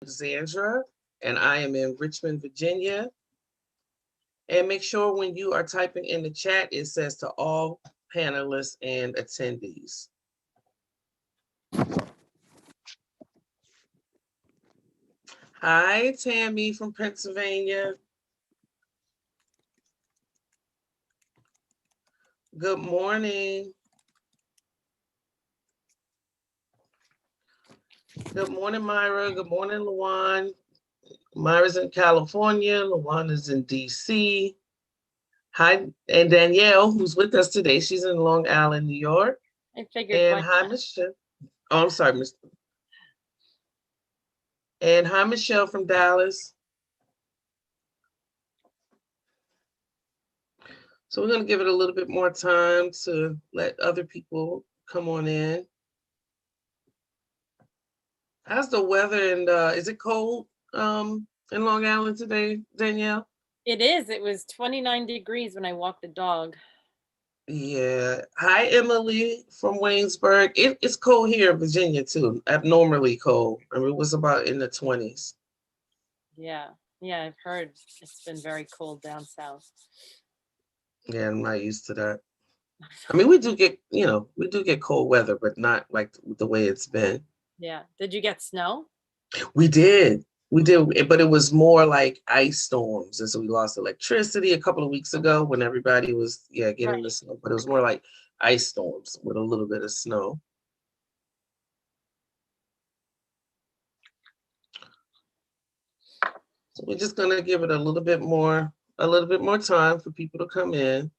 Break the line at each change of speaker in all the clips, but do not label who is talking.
Alexandra, and I am in Richmond, Virginia. And make sure when you are typing in the chat, it says to all panelists and attendees. Hi, Tammy from Pennsylvania. Good morning. Good morning, Myra. Good morning, Luan. Myra's in California. Luan is in DC. Hi, and Danielle, who's with us today. She's in Long Island, New York.
I figured
And
why
hi,
not?
Michelle. Oh, I'm sorry, Miss. And hi, Michelle from Dallas. So we're going to give it a little bit more time to let other people come on in. How's the weather? And is it cold in Long Island today, Danielle?
It is. It was 29 degrees when I walked the dog.
Yeah. Hi, Emily from Waynesburg. It's cold here in Virginia too. Abnormally cold. I mean, it was about in the 20s.
Yeah. Yeah, I've heard it's been very cold down south.
Yeah, I'm not used to that. I mean, we do get cold weather, but not like the way it's been.
Yeah. Did you get snow?
We did. We did, but it was more like ice storms. And so we lost electricity a couple of weeks ago when everybody was, getting the
Right.
snow. But it was more like ice storms with a little bit of snow. So we're just gonna give it a little bit more time for people to come in.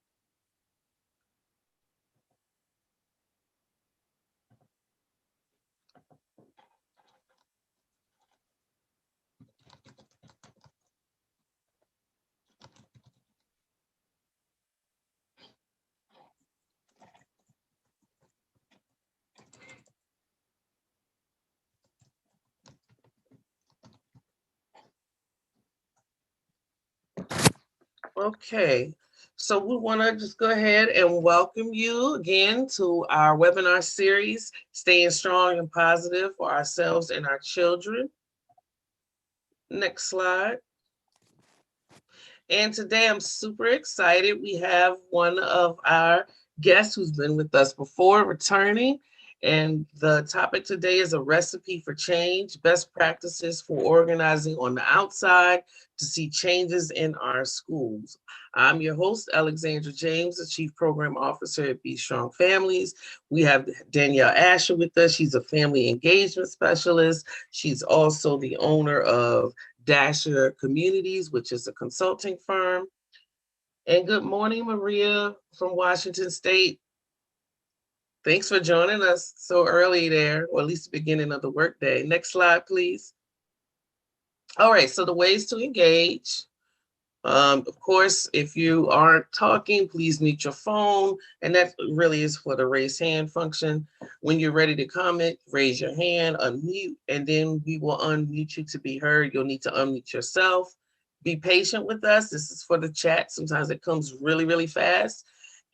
Okay, so we want to just go ahead and welcome you again to our webinar series, Staying Strong and Positive for Ourselves and Our Children. Next slide. And today I'm super excited. We have one of our guests who's been with us before returning. And the topic today is a recipe for change, best practices for organizing on the outside to see changes in our schools. I'm your host, Alexandra James, the Chief Program Officer at Be Strong Families. We have Danielle Asher with us. She's a family engagement specialist. She's also the owner of Dasher Communities, which is a consulting firm. And good morning, Maria from Washington State. Thanks for joining us so early there, or at least the beginning of the workday. Next slide, please. All right, so the ways to engage. Of course, if you aren't talking, please mute your phone. And that really is for the raise hand function. When you're ready to comment, raise your hand, unmute, and then we will unmute you to be heard. You'll need to unmute yourself. Be patient with us. This is for the chat. Sometimes it comes really, really fast.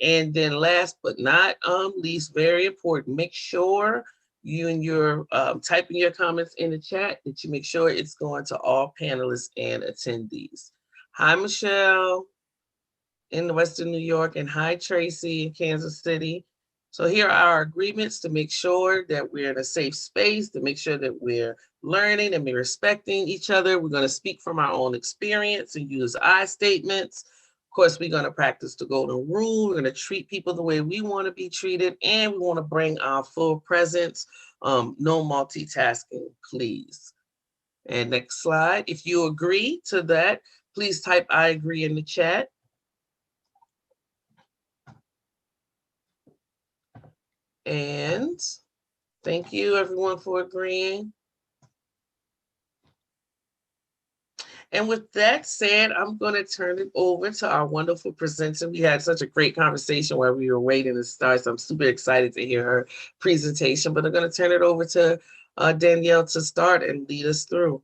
And then last but not least, very important, make sure you and your typing your comments in the chat that you make sure it's going to all panelists and attendees. Hi, Michelle in Western New York, and hi, Tracy in Kansas City. So here are our agreements to make sure that we're in a safe space, to make sure that we're learning and we're respecting each other. We're going to speak from our own experience and use I statements. Of course, we're going to practice the golden rule. We're going to treat people the way we want to be treated, and we want to bring our full presence. No multitasking, please. And next slide. If you agree to that, please type I agree in the chat. And thank you everyone for agreeing. And with that said, I'm going to turn it over to our wonderful presenter. We had such a great conversation while we were waiting to start. So I'm super excited to hear her presentation, but I'm going to turn it over to Danielle to start and lead us through.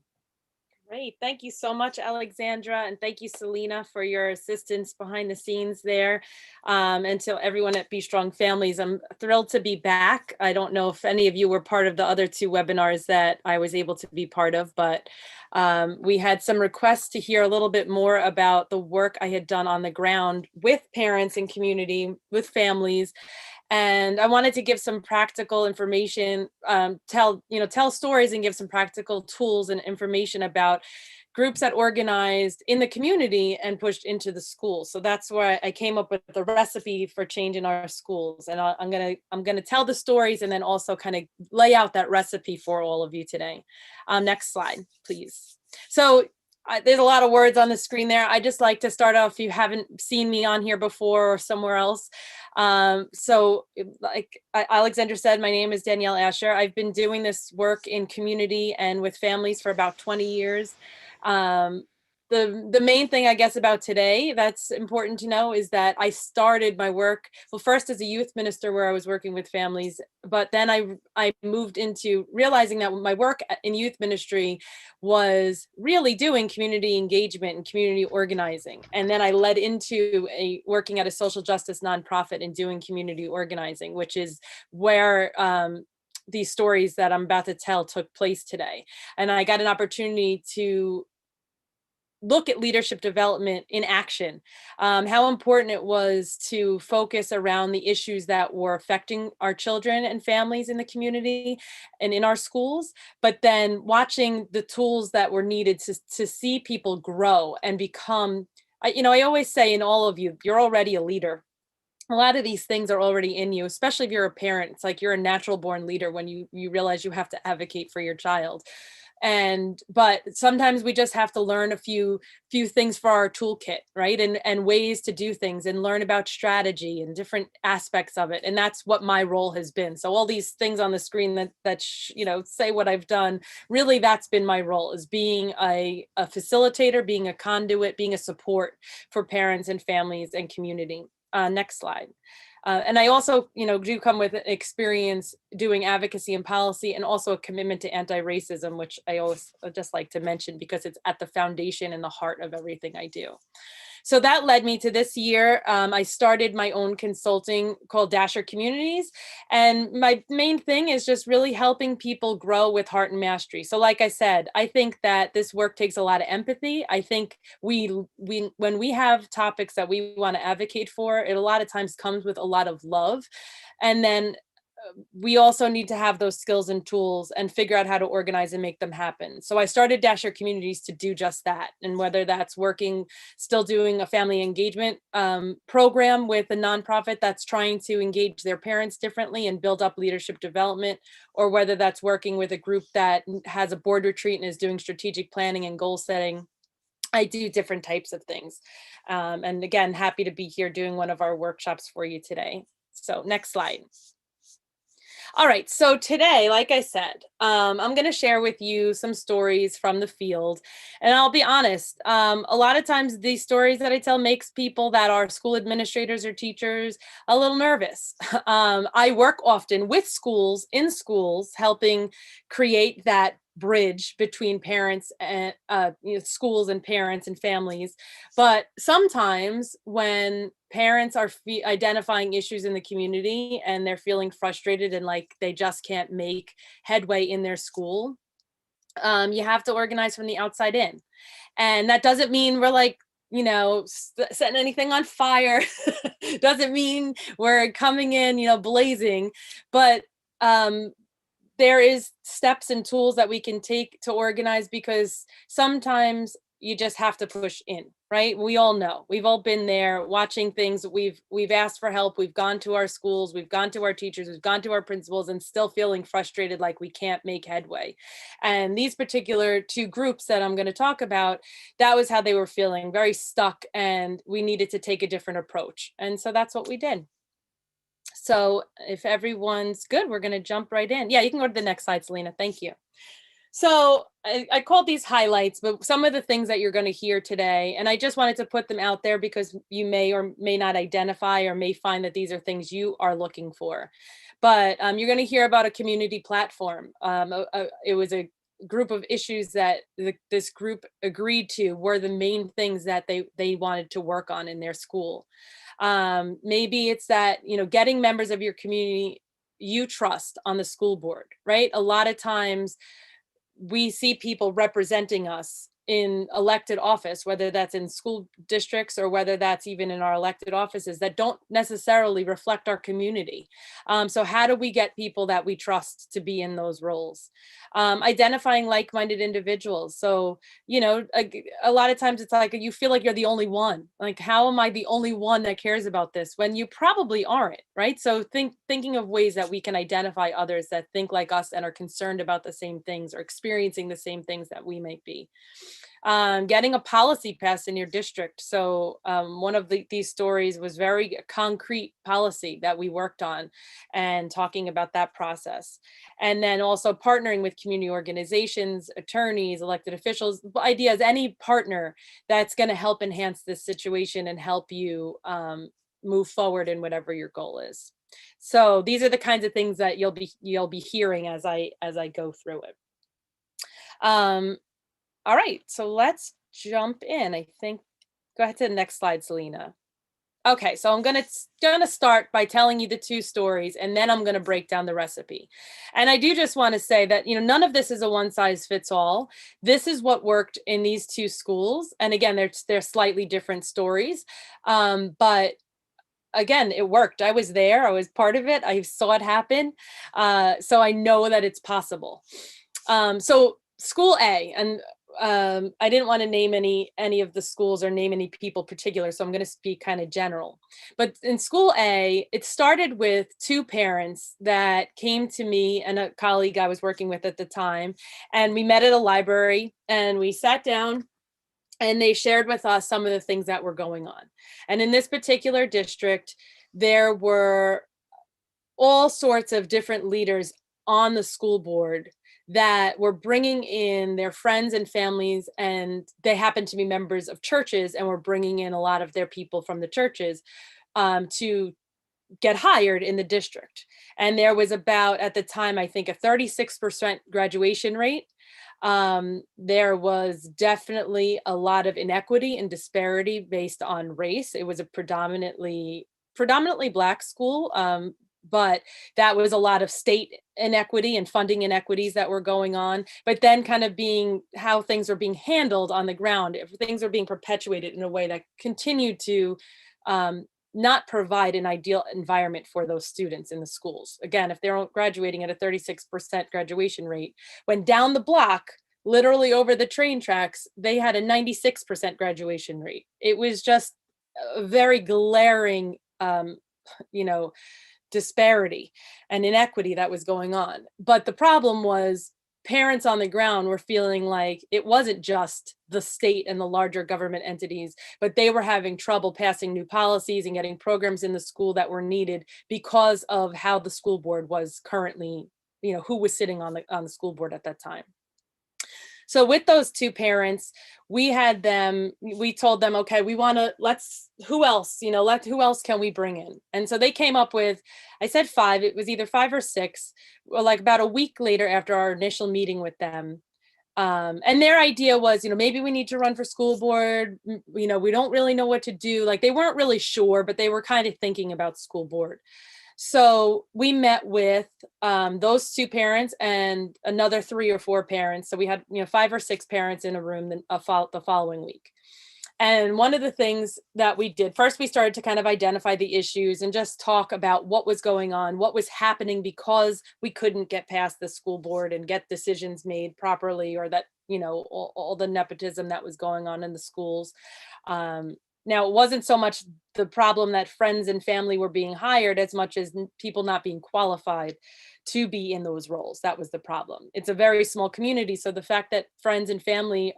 Great. Thank you so much, Alexandra. And thank you, Selena, for your assistance behind the scenes there. And to everyone at Be Strong Families, I'm thrilled to be back. I don't know if any of you were part of the other two webinars that I was able to be part of, but we had some requests to hear a little bit more about the work I had done on the ground with parents and community, with families. And I wanted to give some practical information, tell stories and give some practical tools and information about groups that organized in the community and pushed into the schools. So that's where I came up with the recipe for change in our schools. And I'm gonna tell the stories and then also kind of lay out that recipe for all of you today. Next slide, please. So there's a lot of words on the screen there. I just like to start off, if you haven't seen me on here before or somewhere else. So like Alexandra said, my name is Danielle Asher. I've been doing this work in community and with families for about 20 years. The main thing I guess about today that's important to know is that I started my work, well, first as a youth minister where I was working with families, but then I moved into realizing that my work in youth ministry was really doing community engagement and community organizing. And then I led into working at a social justice nonprofit and doing community organizing, which is where these stories that I'm about to tell took place today. And I got an opportunity to look at leadership development in action, how important it was to focus around the issues that were affecting our children and families in the community and in our schools, but then watching the tools that were needed to see people grow and become, I always say in all of you, you're already a leader. A lot of these things are already in you, especially if you're a parent. It's like you're a natural born leader when you realize you have to advocate for your child. But sometimes we just have to learn a few things for our toolkit, right? And ways to do things and learn about strategy and different aspects of it. And that's what my role has been. So all these things on the screen that say what I've done, really that's been my role, is being a facilitator, being a conduit, being a support for parents and families and community. Next slide. And I also, do come with experience doing advocacy and policy, and also a commitment to anti-racism, which I always just like to mention because it's at the foundation and the heart of everything I do. So that led me to this year. I started my own consulting called Dasher Communities. And my main thing is just really helping people grow with heart and mastery. So like I said, I think that this work takes a lot of empathy. I think when we have topics that we want to advocate for, it a lot of times comes with a lot of love. And then we also need to have those skills and tools and figure out how to organize and make them happen. So I started Dasher Communities to do just that. And whether that's still doing a family engagement program with a nonprofit that's trying to engage their parents differently and build up leadership development, or whether that's working with a group that has a board retreat and is doing strategic planning and goal setting, I do different types of things. And again, happy to be here doing one of our workshops for you today. So next slide. All right, so today, like I said, I'm going to share with you some stories from the field. And I'll be honest, a lot of times these stories that I tell makes people that are school administrators or teachers a little nervous. I work often with schools, in schools, helping create that bridge between parents and schools and parents and families. But sometimes when parents are identifying issues in the community and they're feeling frustrated and like they just can't make headway in their school, you have to organize from the outside in. And that doesn't mean we're like, setting anything on fire. Doesn't mean we're coming in, blazing, but there is steps and tools that we can take to organize, because sometimes you just have to push in, right? We all know, we've all been there watching things. We've asked for help. We've gone to our schools, we've gone to our teachers, we've gone to our principals, and still feeling frustrated like we can't make headway. And these particular two groups that I'm going to talk about, that was how they were feeling, very stuck, and we needed to take a different approach. And so that's what we did. So if everyone's good, we're going to jump right in. Yeah, you can go to the next slide, Selena. Thank you. So I called these highlights, but some of the things that you're going to hear today, and I just wanted to put them out there because you may or may not identify or may find that these are things you are looking for. But you're going to hear about a community platform. It was a group of issues that this group agreed to were the main things that they wanted to work on in their school. Maybe it's that, getting members of your community you trust on the school board, right? A lot of times we see people representing us in elected office, whether that's in school districts or whether that's even in our elected offices, that don't necessarily reflect our community. So how do we get people that we trust to be in those roles? Identifying like-minded individuals. So, a lot of times it's like you feel like you're the only one. Like, how am I the only one that cares about this when you probably aren't, right? So thinking of ways that we can identify others that think like us and are concerned about the same things or experiencing the same things that we might be. Getting a policy passed in your district. So one of these stories was very concrete policy that we worked on and talking about that process. And then also partnering with community organizations, attorneys, elected officials, ideas, any partner that's going to help enhance this situation and help you move forward in whatever your goal is. So these are the kinds of things that you'll be hearing as I go through it. All right, so let's jump in. I think, go ahead to the next slide, Selena. Okay, so I'm gonna start by telling you the two stories, and then I'm gonna break down the recipe. And I do just want to say that none of this is a one size fits all. This is what worked in these two schools, and again, they're slightly different stories, but again, it worked. I was there. I was part of it. I saw it happen, so I know that it's possible. So school A, and I didn't want to name any of the schools or name any people particular, so I'm going to speak kind of general. But in school A, it started with two parents that came to me and a colleague I was working with at the time, and we met at a library and we sat down and they shared with us some of the things that were going on. And in this particular district, there were all sorts of different leaders on the school board that were bringing in their friends and families, and they happened to be members of churches and were bringing in a lot of their people from the churches to get hired in the district. And there was about, at the time, I think a 36% graduation rate. There was definitely a lot of inequity and disparity based on race. It was a predominantly Black school, but that was a lot of state inequity and funding inequities that were going on. But then kind of being how things were being handled on the ground, if things are being perpetuated in a way that continued to not provide an ideal environment for those students in the schools. Again, if they're graduating at a 36% graduation rate, when down the block, literally over the train tracks, they had a 96% graduation rate. It was just a very glaring, disparity and inequity that was going on. But the problem was parents on the ground were feeling like it wasn't just the state and the larger government entities, but they were having trouble passing new policies and getting programs in the school that were needed because of how the school board was currently, who was sitting on the school board at that time. So with those two parents, we told them, okay, who else, who else can we bring in? And so they came up with, I said 5, it was either 5 or 6, like about a week later after our initial meeting with them. And their idea was, maybe we need to run for school board. We don't really know what to do. Like they weren't really sure, but they were kind of thinking about school board. So we met with those two parents and another 3 or 4 parents. So we had 5 or 6 parents in a room the following week. And one of the things that we did, first we started to kind of identify the issues and just talk about what was going on, what was happening because we couldn't get past the school board and get decisions made properly, or that, all the nepotism that was going on in the schools. Now, it wasn't so much the problem that friends and family were being hired as much as people not being qualified to be in those roles. That was the problem. It's a very small community, so the fact that friends and family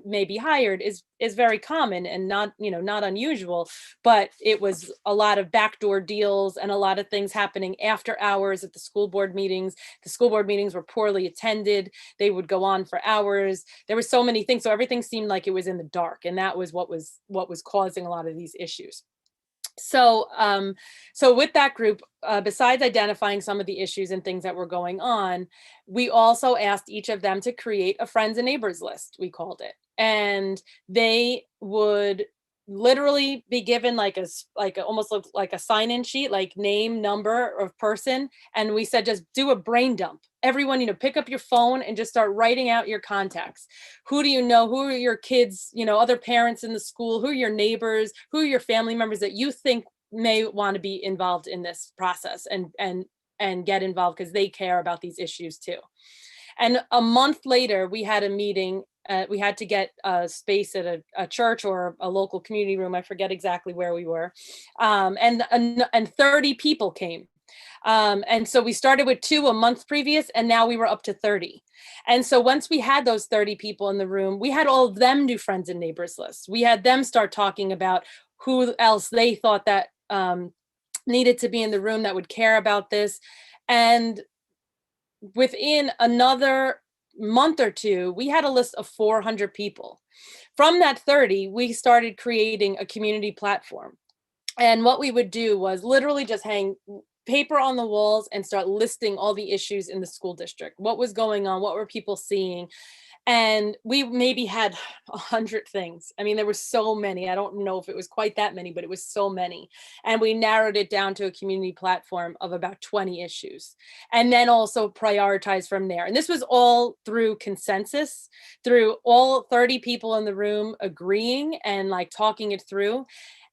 may be hired is very common and not unusual, but it was a lot of backdoor deals and a lot of things happening after hours at the school board meetings. The school board meetings were poorly attended. They would go on for hours. There were so many things, so everything seemed like it was in the dark, and that was what was causing a lot of these issues. So, so with that group, besides identifying some of the issues and things that were going on, we also asked each of them to create a friends and neighbors list, we called it. And they would literally be given like almost look like a sign-in sheet, like name, number of person. And we said, just do a brain dump. Everyone, pick up your phone and just start writing out your contacts. Who do you know? Who are your kids, other parents in the school? Who are your neighbors? Who are your family members that you think may want to be involved in this process and get involved because they care about these issues too. And a month later, we had a meeting. We had to get a space at a church or a local community room. I forget exactly where we were. And 30 people came. And so we started with 2 a month previous, and now we were up to 30. And so once we had those 30 people in the room, we had all of them do friends and neighbors lists. We had them start talking about who else they thought that needed to be in the room that would care about this. And within another month or two, we had a list of 400 people. From that 30, we started creating a community platform. And what we would do was literally just hang paper on the walls and start listing all the issues in the school district. What was going on? What were people seeing? And we maybe had 100 things. I mean, there were so many. I don't know if it was quite that many, but it was so many. And we narrowed it down to a community platform of about 20 issues. And then also prioritize from there. And this was all through consensus, through all 30 people in the room agreeing and like talking it through.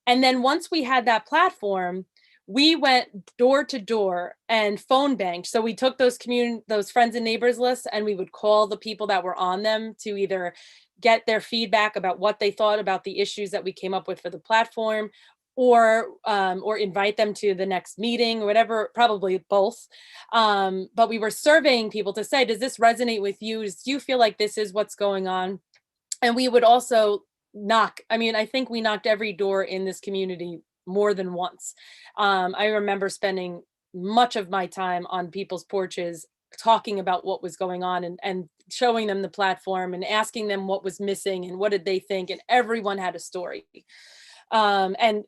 And then once we had that platform, we went door to door and phone banked. So we took those friends and neighbors lists, and we would call the people that were on them to either get their feedback about what they thought about the issues that we came up with for the platform, or invite them to the next meeting or whatever, probably both. But we were surveying people to say, does this resonate with you? Do you feel like this is what's going on? And we would also knock. I mean, I think we knocked every door in this community more than once. I remember spending much of my time on people's porches talking about what was going on, and showing them the platform and asking them what was missing and what did they think. And everyone had a story. And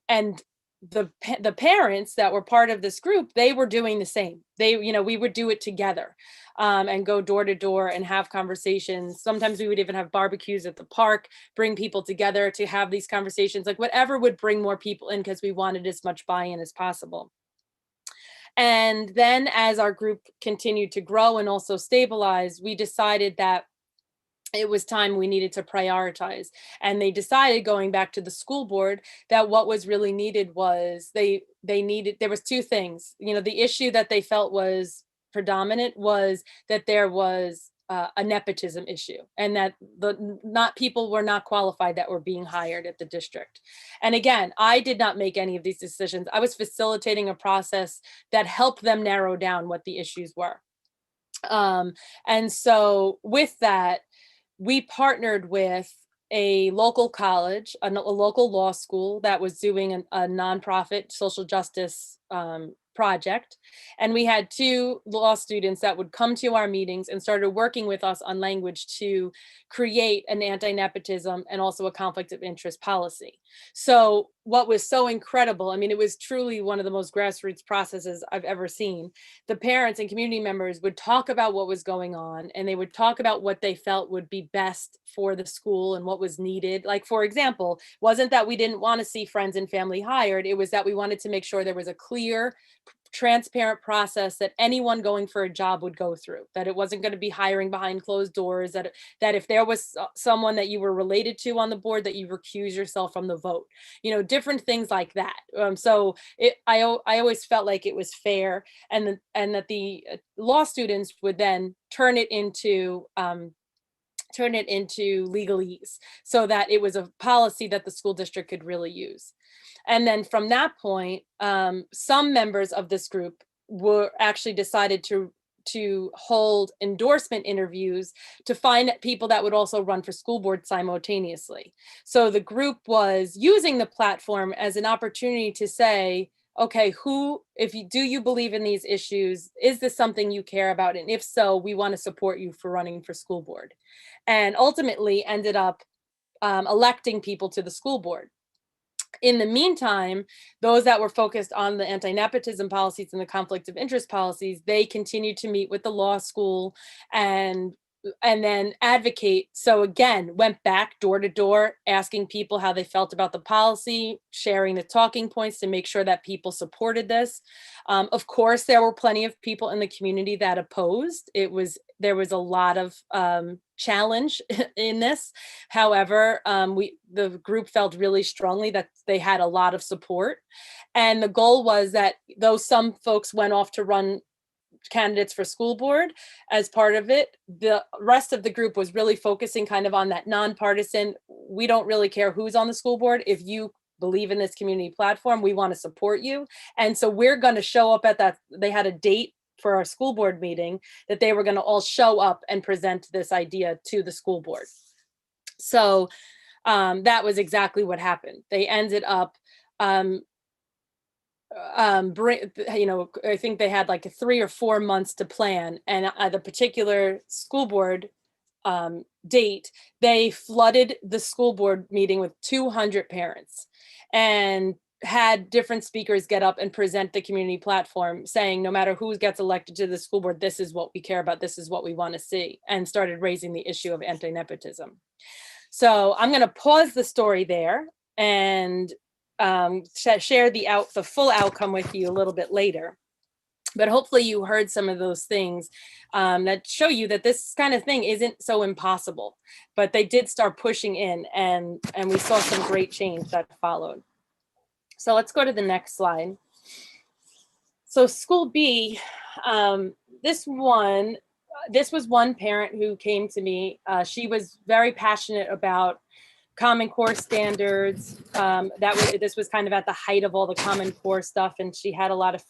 the parents that were part of this group, they were doing the same. We would do it together, and go door to door and have conversations. Sometimes we would even have barbecues at the park, bring people together to have these conversations, like whatever would bring more people in, because we wanted as much buy-in as possible. And then as our group continued to grow and also stabilize, we decided that it was time we needed to prioritize. And they decided, going back to the school board, that what was really needed was there was 2 things. The issue that they felt was predominant was that there was a nepotism issue, and that people were not qualified that were being hired at the district. And again, I did not make any of these decisions. I was facilitating a process that helped them narrow down what the issues were. And so with that, we partnered with a local college, a local law school that was doing a nonprofit social justice project. And we had 2 law students that would come to our meetings and started working with us on language to create an anti-nepotism and also a conflict of interest policy. So what was so incredible, I mean, it was truly one of the most grassroots processes I've ever seen. The parents and community members would talk about what was going on, and they would talk about what they felt would be best for the school and what was needed. Like, for example, wasn't that we didn't want to see friends and family hired, it was that we wanted to make sure there was a clear, transparent process that anyone going for a job would go through, that it wasn't going to be hiring behind closed doors, that if there was someone that you were related to on the board, that you recuse yourself from the vote, different things like that. I always felt like it was fair, and that the law students would then turn it into legalese, so that it was a policy that the school district could really use. And then from that point, some members of this group were actually decided to hold endorsement interviews to find people that would also run for school board simultaneously. So the group was using the platform as an opportunity to say, okay, do you believe in these issues? Is this something you care about? And if so, we want to support you for running for school board. And ultimately ended up electing people to the school board. In the meantime, those that were focused on the anti-nepotism policies and the conflict of interest policies, they continued to meet with the law school and then advocate. So again, went back door to door, asking people how they felt about the policy, sharing the talking points to make sure that people supported this. Of course, there were plenty of people in the community that opposed. There was a lot of challenge in this. However, the group felt really strongly that they had a lot of support. And the goal was that though some folks went off to run candidates for school board as part of it, the rest of the group was really focusing kind of on that nonpartisan, we don't really care who's on the school board. If you believe in this community platform, we want to support you. And so we're going to show up at that. They had a date for our school board meeting that they were going to all show up and present this idea to the school board. So that was exactly what happened. They ended up I think they had like 3 or 4 months to plan, and the particular school board date, they flooded the school board meeting with 200 parents and had different speakers get up and present the community platform saying, no matter who gets elected to the school board, this is what we care about, this is what we want to see, and started raising the issue of anti-nepotism. So I'm going to pause the story there and share the full outcome with you a little bit later. But hopefully you heard some of those things that show you that this kind of thing isn't so impossible. But they did start pushing in, and we saw some great change that followed. So let's go to the next slide. So School B, this was one parent who came to me. She was very passionate about Common Core standards. This was kind of at the height of all the Common Core stuff, and she had a lot of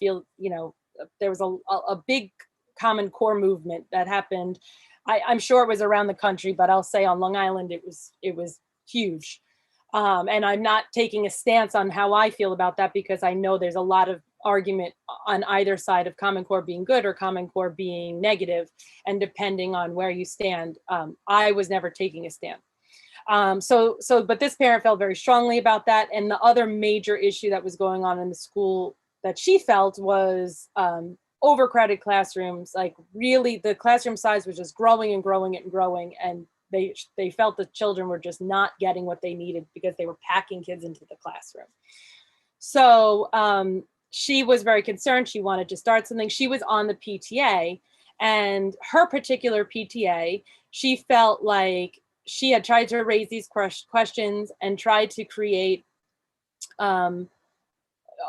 there was a big Common Core movement that happened. I'm sure it was around the country, but I'll say on Long Island it was huge. And I'm not taking a stance on how I feel about that, because I know there's a lot of argument on either side of Common Core being good or Common Core being negative, and depending on where you stand. I was never taking a stand. But this parent felt very strongly about that. And the other major issue that was going on in the school that she felt was overcrowded classrooms. Like really the classroom size was just growing and growing and growing. And they felt the children were just not getting what they needed because they were packing kids into the classroom. So she was very concerned. She wanted to start something. She was on the PTA, and her particular PTA, she felt like she had tried to raise these questions and tried to create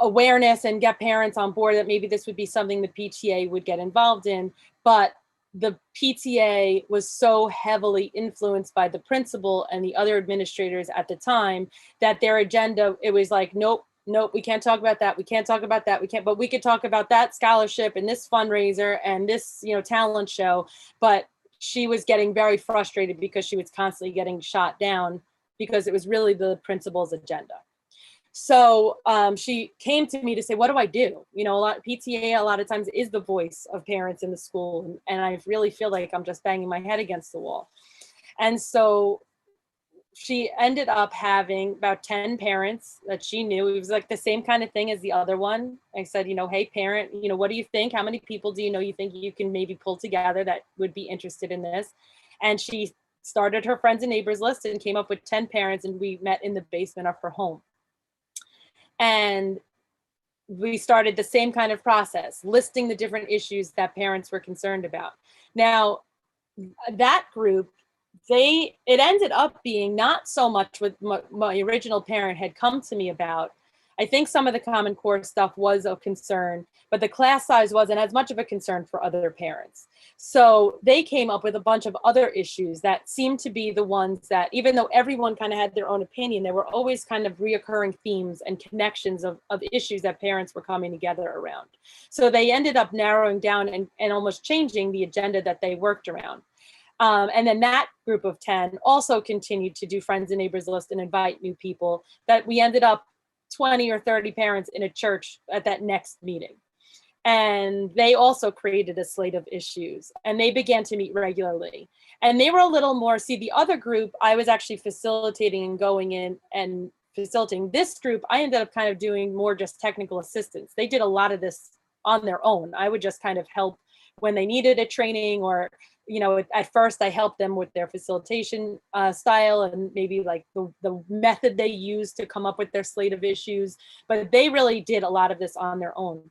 awareness and get parents on board that maybe this would be something the PTA would get involved in. But the PTA was so heavily influenced by the principal and the other administrators at the time that their agenda, it was like, nope, we can't talk about that. We can't talk about that. But we could talk about that scholarship and this fundraiser and this, talent show. But she was getting very frustrated because she was constantly getting shot down because it was really the principal's agenda. So she came to me to say, what do I do? PTA a lot of times is the voice of parents in the school. And I really feel like I'm just banging my head against the wall. And so she ended up having about 10 parents that she knew. It was like the same kind of thing as the other one. I said, hey, parent, what do you think? How many people do you think you can maybe pull together that would be interested in this? And she started her friends and neighbors list and came up with 10 parents, and we met in the basement of her home. And we started the same kind of process, listing the different issues that parents were concerned about. Now, that group, it ended up being not so much what my original parent had come to me about. I think some of the Common Core stuff was a concern, but the class size wasn't as much of a concern for other parents. So they came up with a bunch of other issues that seemed to be the ones that, even though everyone kind of had their own opinion, there were always kind of reoccurring themes and connections of issues that parents were coming together around. So they ended up narrowing down and almost changing the agenda that they worked around. And then that group of 10 also continued to do friends and neighbors list and invite new people, that we ended up 20 or 30 parents in a church at that next meeting. And they also created a slate of issues, and they began to meet regularly. And they were a little more, the other group, I was actually facilitating and going in and facilitating. This group, I ended up kind of doing more just technical assistance. They did a lot of this on their own. I would just kind of help when they needed a training, or, you know, at first I helped them with their facilitation style and maybe like the method they used to come up with their slate of issues, but they really did a lot of this on their own.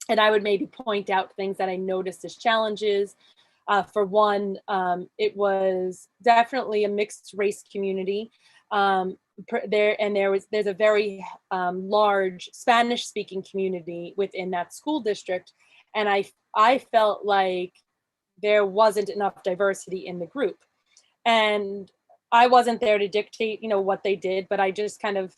And I would maybe point out things that I noticed as challenges. For one, it was definitely a mixed race community. There's a very large Spanish speaking community within that school district. And I felt like there wasn't enough diversity in the group. And I wasn't there to dictate, you know, what they did, but I just kind of,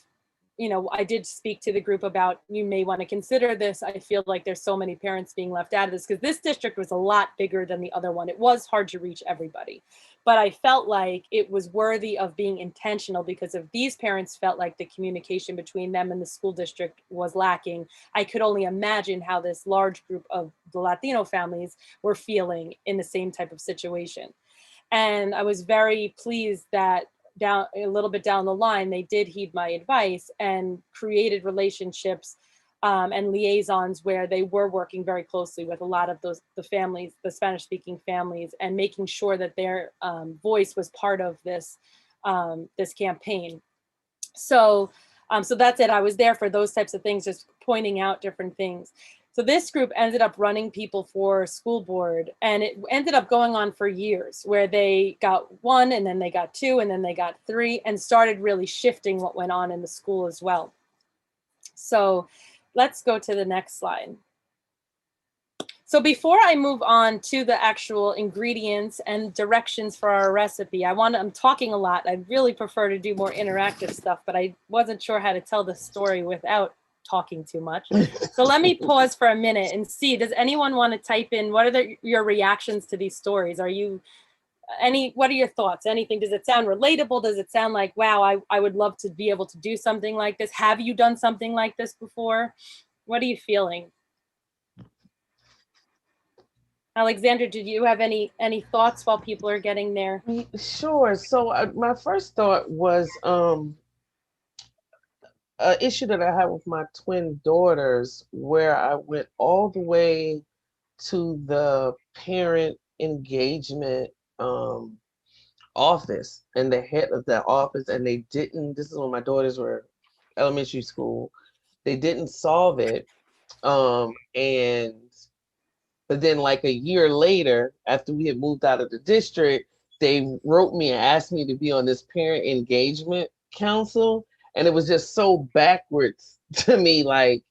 you know, I did speak to the group about, you may want to consider this. I feel like there's so many parents being left out of this, because this district was a lot bigger than the other one. It was hard to reach everybody, but I felt like it was worthy of being intentional, because if these parents felt like the communication between them and the school district was lacking, I could only imagine how this large group of the Latino families were feeling in the same type of situation. And I was very pleased that down a little bit down the line, they did heed my advice and created relationships and liaisons where they were working very closely with a lot of the families, the Spanish speaking families, and making sure that their voice was part of this this campaign. So that's it. I was there for those types of things, just pointing out different things. So this group ended up running people for school board, and it ended up going on for years, where they got 1, and then they got 2, and then they got 3, and started really shifting what went on in the school as well. So let's go to the next slide. So before I move on to the actual ingredients and directions for our recipe, I'm talking a lot. I really prefer to do more interactive stuff, but I wasn't sure how to tell the story without talking too much. So let me pause for a minute and see, does anyone want to type in, what are your reactions to these stories? What are your thoughts? Anything? Does it sound relatable? Does it sound like, wow, I would love to be able to do something like this? Have you done something like this before? What are you feeling? Alexandra, did you have any thoughts while people are getting there?
Sure. So my first thought was an issue that I had with my twin daughters, where I went all the way to the parent engagement office and the head of that office, and they didn't. This is when my daughters were elementary school. They didn't solve it, and but then like a year later, after we had moved out of the district, they wrote me and asked me to be on this parent engagement council. And it was just so backwards to me, like,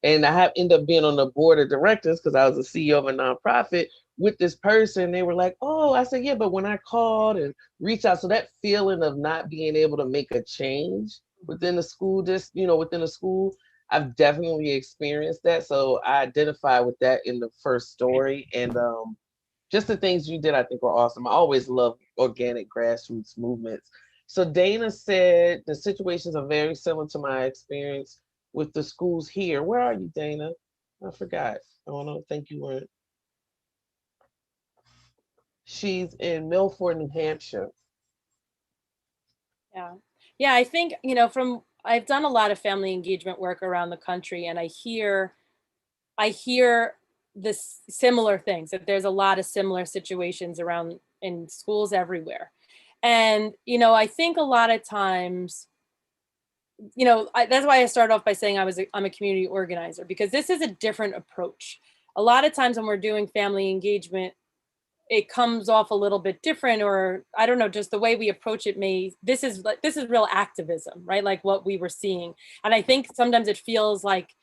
and I ended up being on the board of directors because I was the CEO of a nonprofit with this person. They were like, oh, I said, yeah, but when I called and reached out, so that feeling of not being able to make a change within the school, within the school, I've definitely experienced that. So I identify with that in the first story. And just the things you did, I think, were awesome. I always love organic grassroots movements. So Dana said the situations are very similar to my experience with the schools here. Where are you, Dana? I forgot. I don't think you weren't. She's in Milford, New Hampshire.
Yeah, I think, I've done a lot of family engagement work around the country, and I hear this similar things, that there's a lot of similar situations around in schools everywhere. And, I think a lot of times, that's why I started off by saying I'm a community organizer, because this is a different approach. A lot of times when we're doing family engagement, it comes off a little bit different, or I don't know, just the way we approach it this is real activism, right? Like what we were seeing. And I think sometimes it feels like,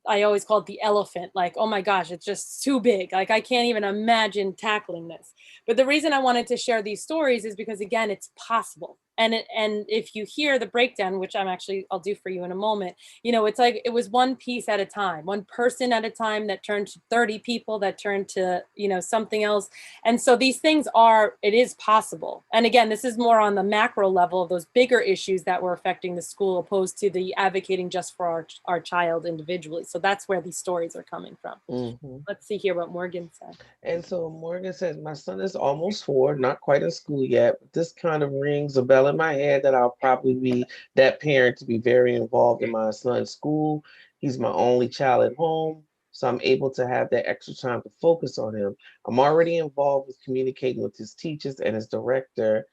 I always call it the elephant, like, oh my gosh, it's just too big. Like, I can't even imagine tackling this. But the reason I wanted to share these stories is because, again, it's possible. And if you hear the breakdown, which I'll do for you in a moment, it's like it was one piece at a time, one person at a time, that turned to 30 people, that turned to, something else. And so these things it is possible. And again, this is more on the macro level of those bigger issues that were affecting the school, opposed to the advocating just for our child individually. So that's where these stories are coming from.
Mm-hmm.
Let's see here what Morgan said.
And so Morgan says, my son is almost 4, not quite in school yet, but this kind of rings a bell in my head that I'll probably be that parent to be very involved in my son's school. He's my only child at home, so I'm able to have that extra time to focus on him. I'm already involved with communicating with his teachers and his director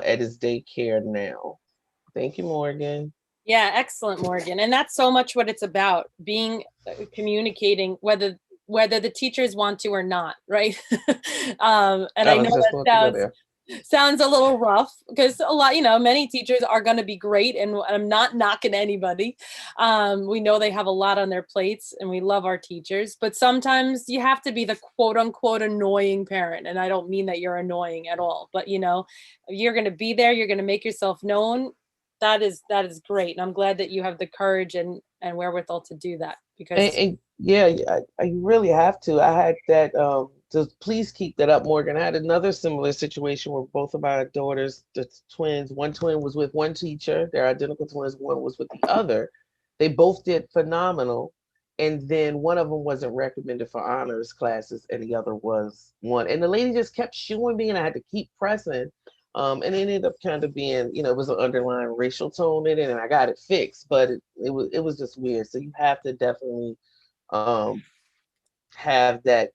at his daycare now. Thank you, Morgan.
Yeah, excellent, Morgan. And that's so much what it's about, being communicating, whether the teachers want to or not, right? And
I
I know
was just
that
going to go there.
sounds a little rough because a lot, many teachers are going to be great, and I'm not knocking anybody. We know they have a lot on their plates and we love our teachers, but sometimes you have to be the quote unquote annoying parent. And I don't mean that you're annoying at all, but you're going to be there, you're going to make yourself known. That is great. And I'm glad that you have the courage and wherewithal to do that, because
And yeah, I really have to. I had that, to please keep that up, Morgan. I had another similar situation where both of my daughters, the twins, one twin was with one teacher, they're identical twins, one was with the other. They both did phenomenal. And then one of them wasn't recommended for honors classes, and the other was one. And the lady just kept shooing me, and I had to keep pressing. And it ended up kind of being, it was an underlying racial tone in it, and I got it fixed, but it was just weird. So you have to definitely um, have that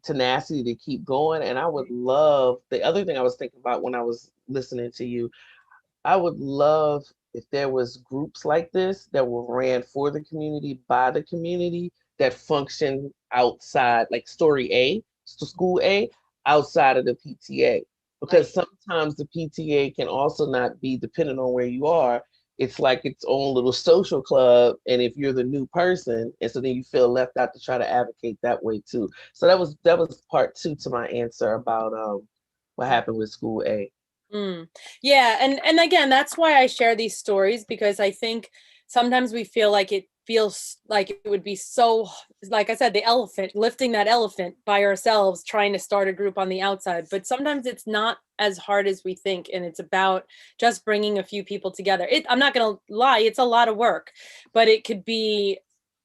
tenacity to keep going. And I would love, the other thing I was thinking about when I was listening to you, I would love if there was groups like this that were ran for the community, by the community, that function outside, like story A, school A, outside of the PTA. Because sometimes the PTA can also not be dependent on where you are. It's like its own little social club. And if you're the new person, and so then you feel left out, to try to advocate that way too. So that was part two to my answer about what happened with school A.
Mm. Yeah, and again, that's why I share these stories, because I think sometimes we feel like it feels like it would be so, like I said, the elephant, lifting that elephant by ourselves, trying to start a group on the outside. But sometimes it's not as hard as we think, and it's about just bringing a few people together. I'm not going to lie, it's a lot of work, but it could be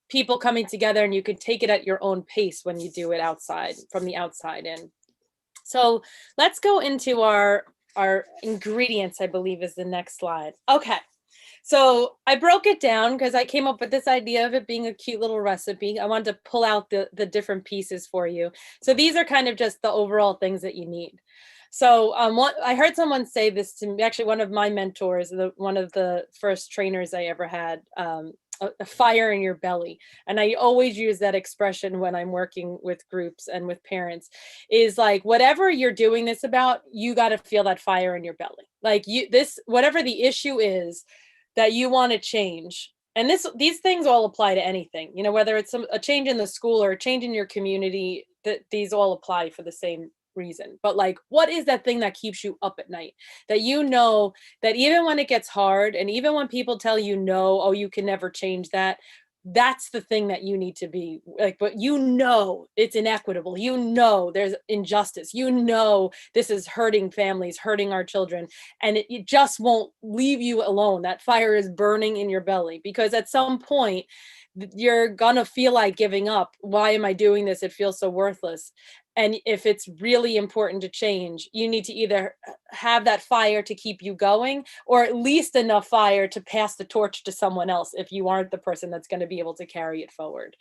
people coming together, and you could take it at your own pace when you do it outside, from the outside in. So let's go into our ingredients, I believe is the next slide. Okay. So I broke it down because I came up with this idea of it being a cute little recipe. I wanted to pull out the different pieces for you. So these are kind of just the overall things that you need. So I heard someone say this to me, actually one of my mentors, one of the first trainers I ever had, a fire in your belly. And I always use that expression when I'm working with groups and with parents, is like, whatever you're doing this about, you got to feel that fire in your belly. Like whatever the issue is that you want to change. And these things all apply to anything, whether it's a change in the school or a change in your community, that these all apply for the same reason. But like, what is that thing that keeps you up at night, that that even when it gets hard, and even when people tell you no, oh, you can never change that, that's the thing that you need to be like, but it's inequitable, there's injustice, this is hurting families, hurting our children, and it just won't leave you alone. That fire is burning in your belly, because at some point you're gonna feel like giving up. Why am I doing this? It feels so worthless. And if it's really important to change, you need to either have that fire to keep you going, or at least enough fire to pass the torch to someone else if you aren't the person that's going to be able to carry it forward.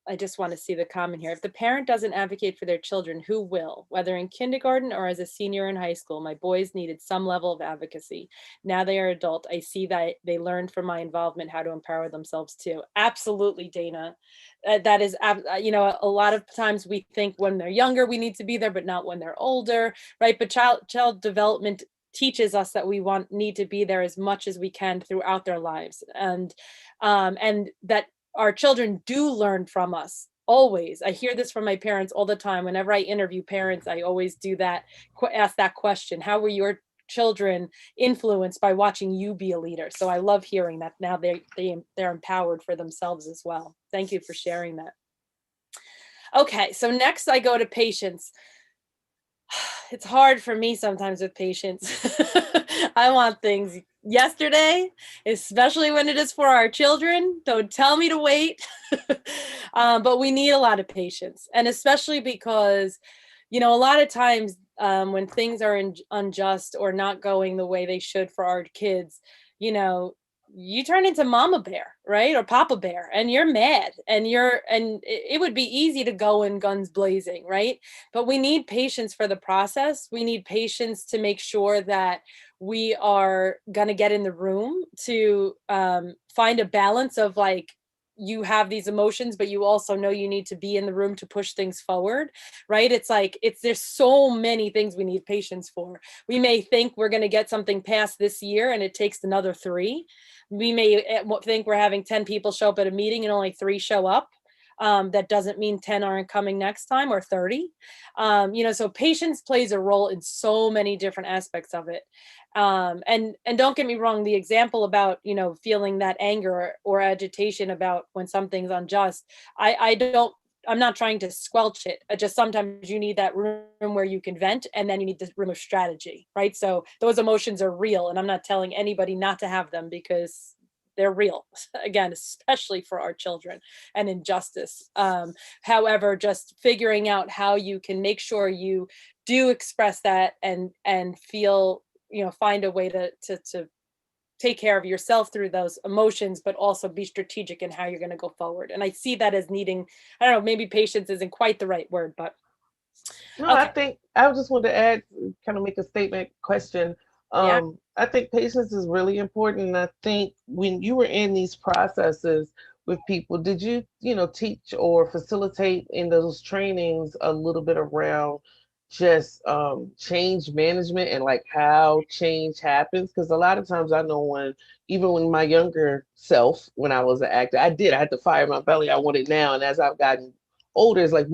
I just want to see the comment here. If the parent doesn't advocate for their children, who will? Whether in kindergarten or as a senior in high school, my boys needed some level of advocacy. Now they are adult. I see that they learned from my involvement how to empower themselves too. Absolutely, Dana. That is, a lot of times we think when they're younger, we need to be there, but not when they're older, right? But child development teaches us that we need to be there as much as we can throughout their lives. And that our children do learn from us always. I hear this from my parents all the time. Whenever I interview parents, I always do that, ask that question. How were your children influenced by watching you be a leader? So I love hearing that now they're empowered for themselves as well. Thank you for sharing that. Okay, so next I go to patience. It's hard for me sometimes with patience. I want things yesterday, especially when it is for our children. Don't tell me to wait. But we need a lot of patience. And especially because, a lot of times when things are unjust or not going the way they should for our kids, you know, you turn into mama bear, right? Or papa bear, and you're mad, and it would be easy to go in guns blazing, right? But we need patience for the process. We need patience to make sure that we are going to get in the room to find a balance of like, you have these emotions, but you also know you need to be in the room to push things forward, right? It's like, there's so many things we need patience for. We may think we're going to get something passed this year and it takes another 3. We may think we're having 10 people show up at a meeting and only 3 show up. That doesn't mean 10 aren't coming next time, or 30. So patience plays a role in so many different aspects of it. And don't get me wrong, the example about, feeling that anger or agitation about when something's unjust, I don't, I'm not trying to squelch it. Just sometimes you need that room where you can vent, and then you need this room of strategy, right? So those emotions are real, and I'm not telling anybody not to have them, because they're real. Again, especially for our children and injustice. However, just figuring out how you can make sure you do express that and feel, find a way to take care of yourself through those emotions, but also be strategic in how you're going to go forward. And I see that as needing, I don't know, maybe patience isn't quite the right word, but
No, I
okay.
think I just want to add, kind of make a statement question.
Yeah.
I think patience is really important. And I think when you were in these processes with people, did you, teach or facilitate in those trainings a little bit around just change management and like how change happens? Because a lot of times I know even when my younger self, when I was an actor, I had to fire my belly. I want it now. And as I've gotten older, it's like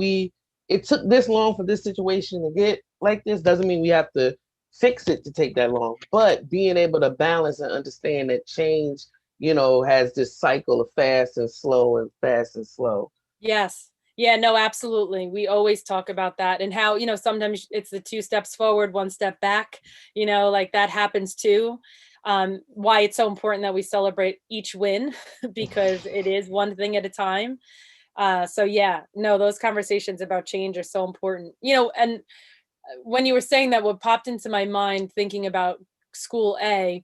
it took this long for this situation to get like this doesn't mean we have to fix it to take that long. But being able to balance and understand that change, has this cycle of fast and slow and fast and slow.
Yes. Yeah, no, absolutely. We always talk about that, and how, sometimes it's the 2 steps forward, 1 step back, like that happens too. Why it's so important that we celebrate each win, because it is one thing at a time. So yeah, no, those conversations about change are so important. And when you were saying that, what popped into my mind thinking about school A,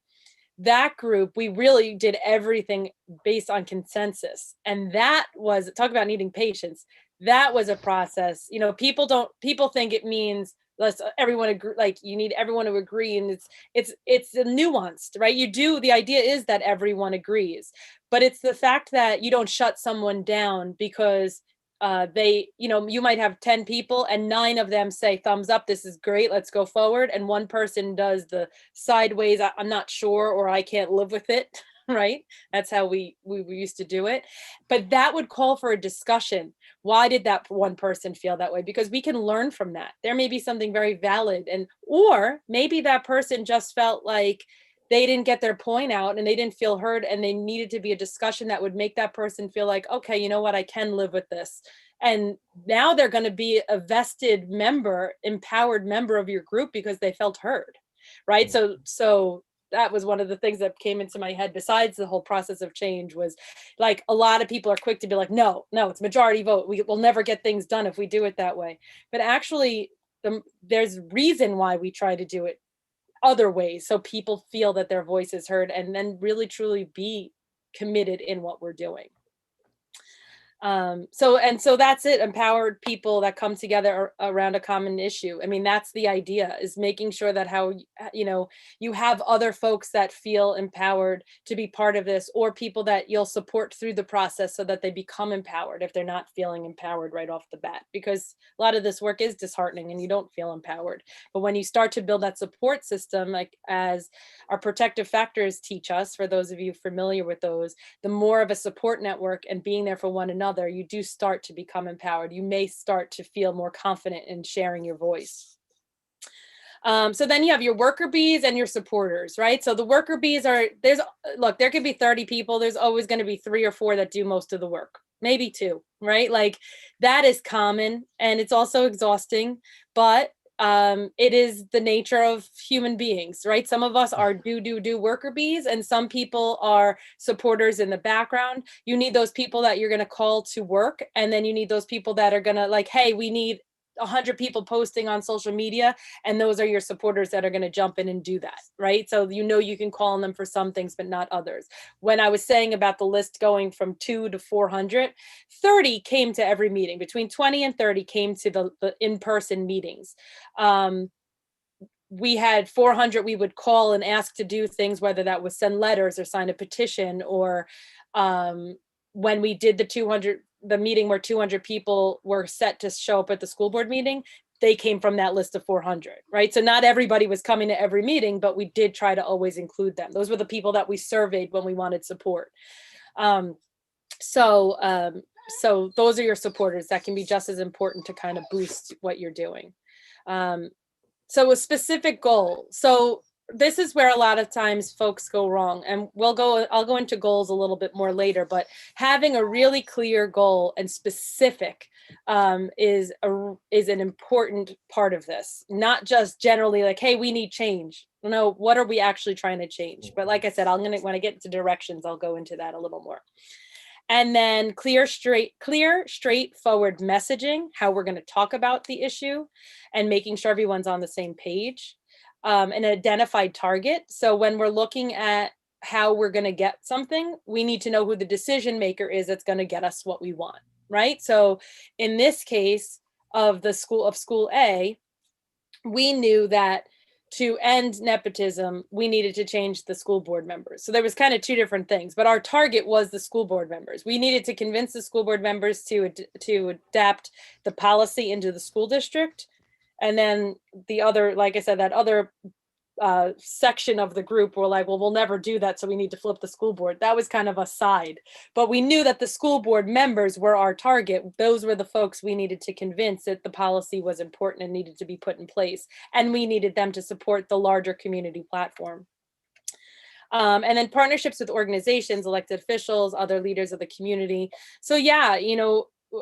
that group, we really did everything based on consensus. And that was, talk about needing patience. That was a process. People think it means let's everyone agree, like you need everyone to agree. And it's a nuanced, right? The idea is that everyone agrees, but it's the fact that you don't shut someone down because you might have 10 people and 9 of them say thumbs up, this is great, let's go forward, and one person does the sideways, I'm not sure, or I can't live with it. Right? That's how we used to do it. But that would call for a discussion. Why did that one person feel that way? Because we can learn from that. There may be something very valid, or maybe that person just felt like they didn't get their point out and they didn't feel heard, and they needed to be a discussion that would make that person feel like, okay, you know what, I can live with this. And now they're going to be a vested member, empowered member of your group, because they felt heard. Right? So that was one of the things that came into my head, besides the whole process of change, was like, a lot of people are quick to be like, no, it's majority vote, we will never get things done if we do it that way. But actually, there's reason why we try to do it other ways, so people feel that their voice is heard, and then really truly be committed in what we're doing. So that's it, empowered people that come together around a common issue. I mean, that's the idea, is making sure that you have other folks that feel empowered to be part of this, or people that you'll support through the process so that they become empowered if they're not feeling empowered right off the bat, because a lot of this work is disheartening and you don't feel empowered. But when you start to build that support system, like as our protective factors teach us, for those of you familiar with those, the more of a support network and being there for one another, you do start to become empowered. You may start to feel more confident in sharing your voice. So then you have your worker bees and your supporters, right? So the worker bees there could be 30 people. There's always going to be 3 or 4 that do most of the work, maybe 2, right? Like, that is common, and it's also exhausting, but it is the nature of human beings, right? Some of us are do worker bees, and some people are supporters in the background. You need those people that you're going to call to work, and then you need those people that are going to, like, hey, we need 100 people posting on social media, and those are your supporters that are going to jump in and do that, right? So you can call on them for some things, but not others. When I was saying about the list going from 2 to 400, 30 came to every meeting. Between 20 and 30 came to the in-person meetings. We had 400 we would call and ask to do things, whether that was send letters or sign a petition, or when we did the meeting where 200 people were set to show up at the school board meeting, they came from that list of 400, right? So not everybody was coming to every meeting, but we did try to always include them. Those were the people that we surveyed when we wanted support. So those are your supporters that can be just as important to kind of boost what you're doing. So a specific goal. So this is where a lot of times folks go wrong, and I'll go into goals a little bit more later, but having a really clear goal and specific is an important part of this. Not just generally like, hey, we need change. No, what are we actually trying to change? But like I said, when I get into directions, I'll go into that a little more. And then clear, straightforward messaging, how we're going to talk about the issue, and making sure everyone's on the same page. An identified target. So when we're looking at how we're going to get something, we need to know who the decision maker is that's going to get us what we want, right? So in this case of School A, we knew that to end nepotism, we needed to change the school board members. So there was kind of two different things, but our target was the school board members. We needed to convince the school board members to adapt the policy into the school district. And then the other, like I said, that other section of the group were like, well, we'll never do that, so we need to flip the school board. That was kind of a side, but we knew that the school board members were our target. Those were the folks we needed to convince that the policy was important and needed to be put in place, and we needed them to support the larger community platform. And then partnerships with organizations, elected officials, other leaders of the community. So yeah,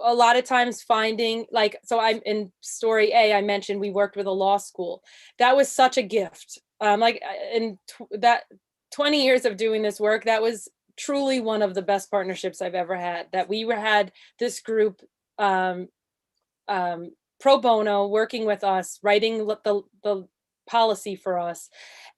a lot of times finding, like, so I'm in story A, I mentioned we worked with a law school. That was such a gift. That 20 years of doing this work, that was truly one of the best partnerships I've ever had, that we had this group pro bono working with us, writing the policy for us.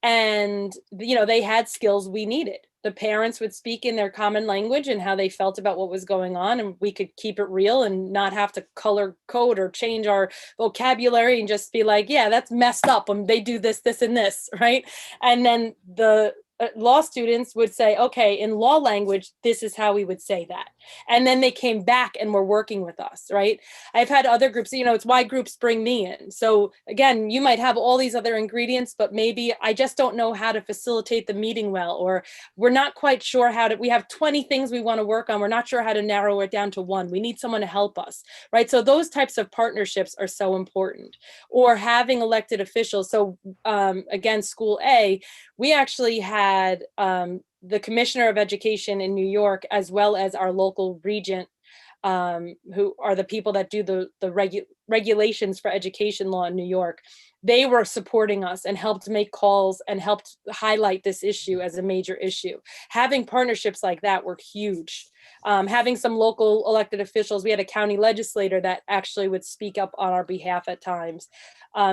And, they had skills we needed. The parents would speak in their common language and how they felt about what was going on, and we could keep it real and not have to color code or change our vocabulary and just be like, yeah, that's messed up when they do this, this, and this, right? And then the law students would say, okay, in law language, this is how we would say that. And then they came back and were working with us, right? I've had other groups, it's why groups bring me in. So again, you might have all these other ingredients, but maybe I just don't know how to facilitate the meeting well, or we're not quite sure we have 20 things we want to work on. We're not sure how to narrow it down to one. We need someone to help us, right? So those types of partnerships are so important. Or having elected officials. So again, School A, we actually had the Commissioner of Education in New York, as well as our local regent, who are the people that do the regulations for education law in New York. They were supporting us and helped make calls and helped highlight this issue as a major issue. Having partnerships like that were huge. Having some local elected officials, we had a county legislator that actually would speak up on our behalf at times.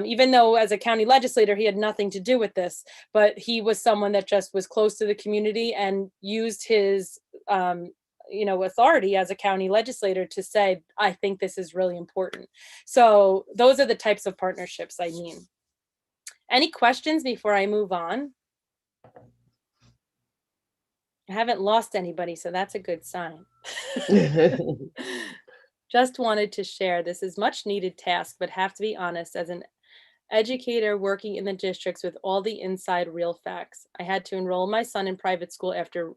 Even though as a county legislator, he had nothing to do with this, but he was someone that just was close to the community and used his authority as a county legislator to say, I think this is really important. So those are the types of partnerships I mean. Any questions before I move on? I haven't lost anybody, so that's a good sign. Just wanted to share, this is much needed task, but have to be honest, as an educator working in the districts with all the inside real facts. I had to enroll my son in private school after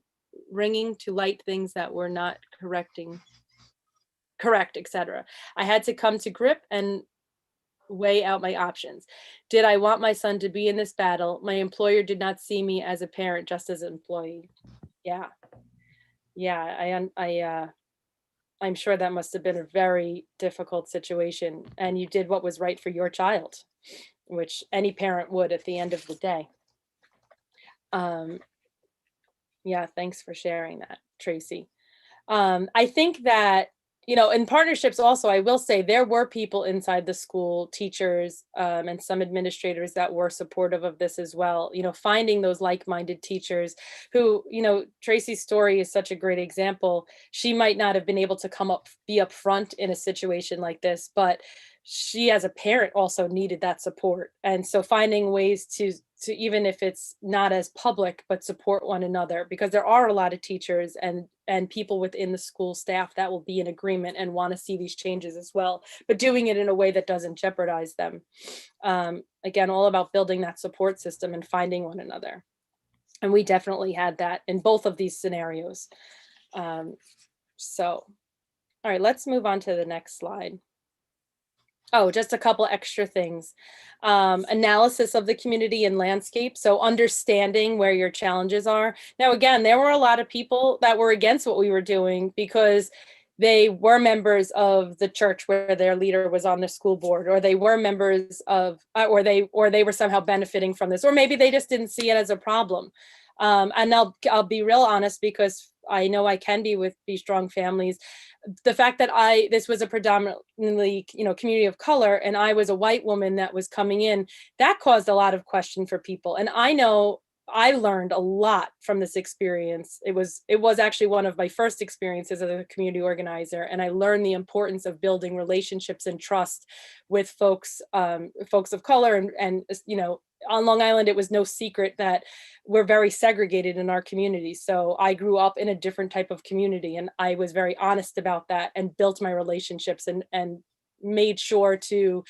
ringing to light things that were not correct, etc. I had to come to grip and weigh out my options. Did I want my son to be in this battle? My employer did not see me as a parent, just as an employee. Yeah. I'm sure that must have been a very difficult situation, and you did what was right for your child, which any parent would at the end of the day. Yeah, thanks for sharing that, Tracy. I think that in partnerships also, I will say there were people inside the school, teachers, and some administrators that were supportive of this as well. Finding those like-minded teachers who, Tracy's story is such a great example. She might not have been able to be up front in a situation like this, but she as a parent also needed that support. And so finding ways to even if it's not as public, but support one another, because there are a lot of teachers and people within the school staff that will be in agreement and want to see these changes as well, but doing it in a way that doesn't jeopardize them. Again, all about building that support system and finding one another. And we definitely had that in both of these scenarios. So, all right, let's move on to the next slide. Oh, just a couple extra things. Analysis of the community and landscape. So understanding where your challenges are. Now, again, there were a lot of people that were against what we were doing because they were members of the church where their leader was on the school board, or they were members of, or they were somehow benefiting from this, or maybe they just didn't see it as a problem. And I'll be real honest, because I know I can be with Be Strong Families. The fact that this was a predominantly, community of color, and I was a white woman that was coming in, that caused a lot of question for people. And I know I learned a lot from this experience. It was actually one of my first experiences as a community organizer, and I learned the importance of building relationships and trust with folks of color, and on Long Island, it was no secret that we're very segregated in our community. So I grew up in a different type of community, and I was very honest about that and built my relationships and made sure to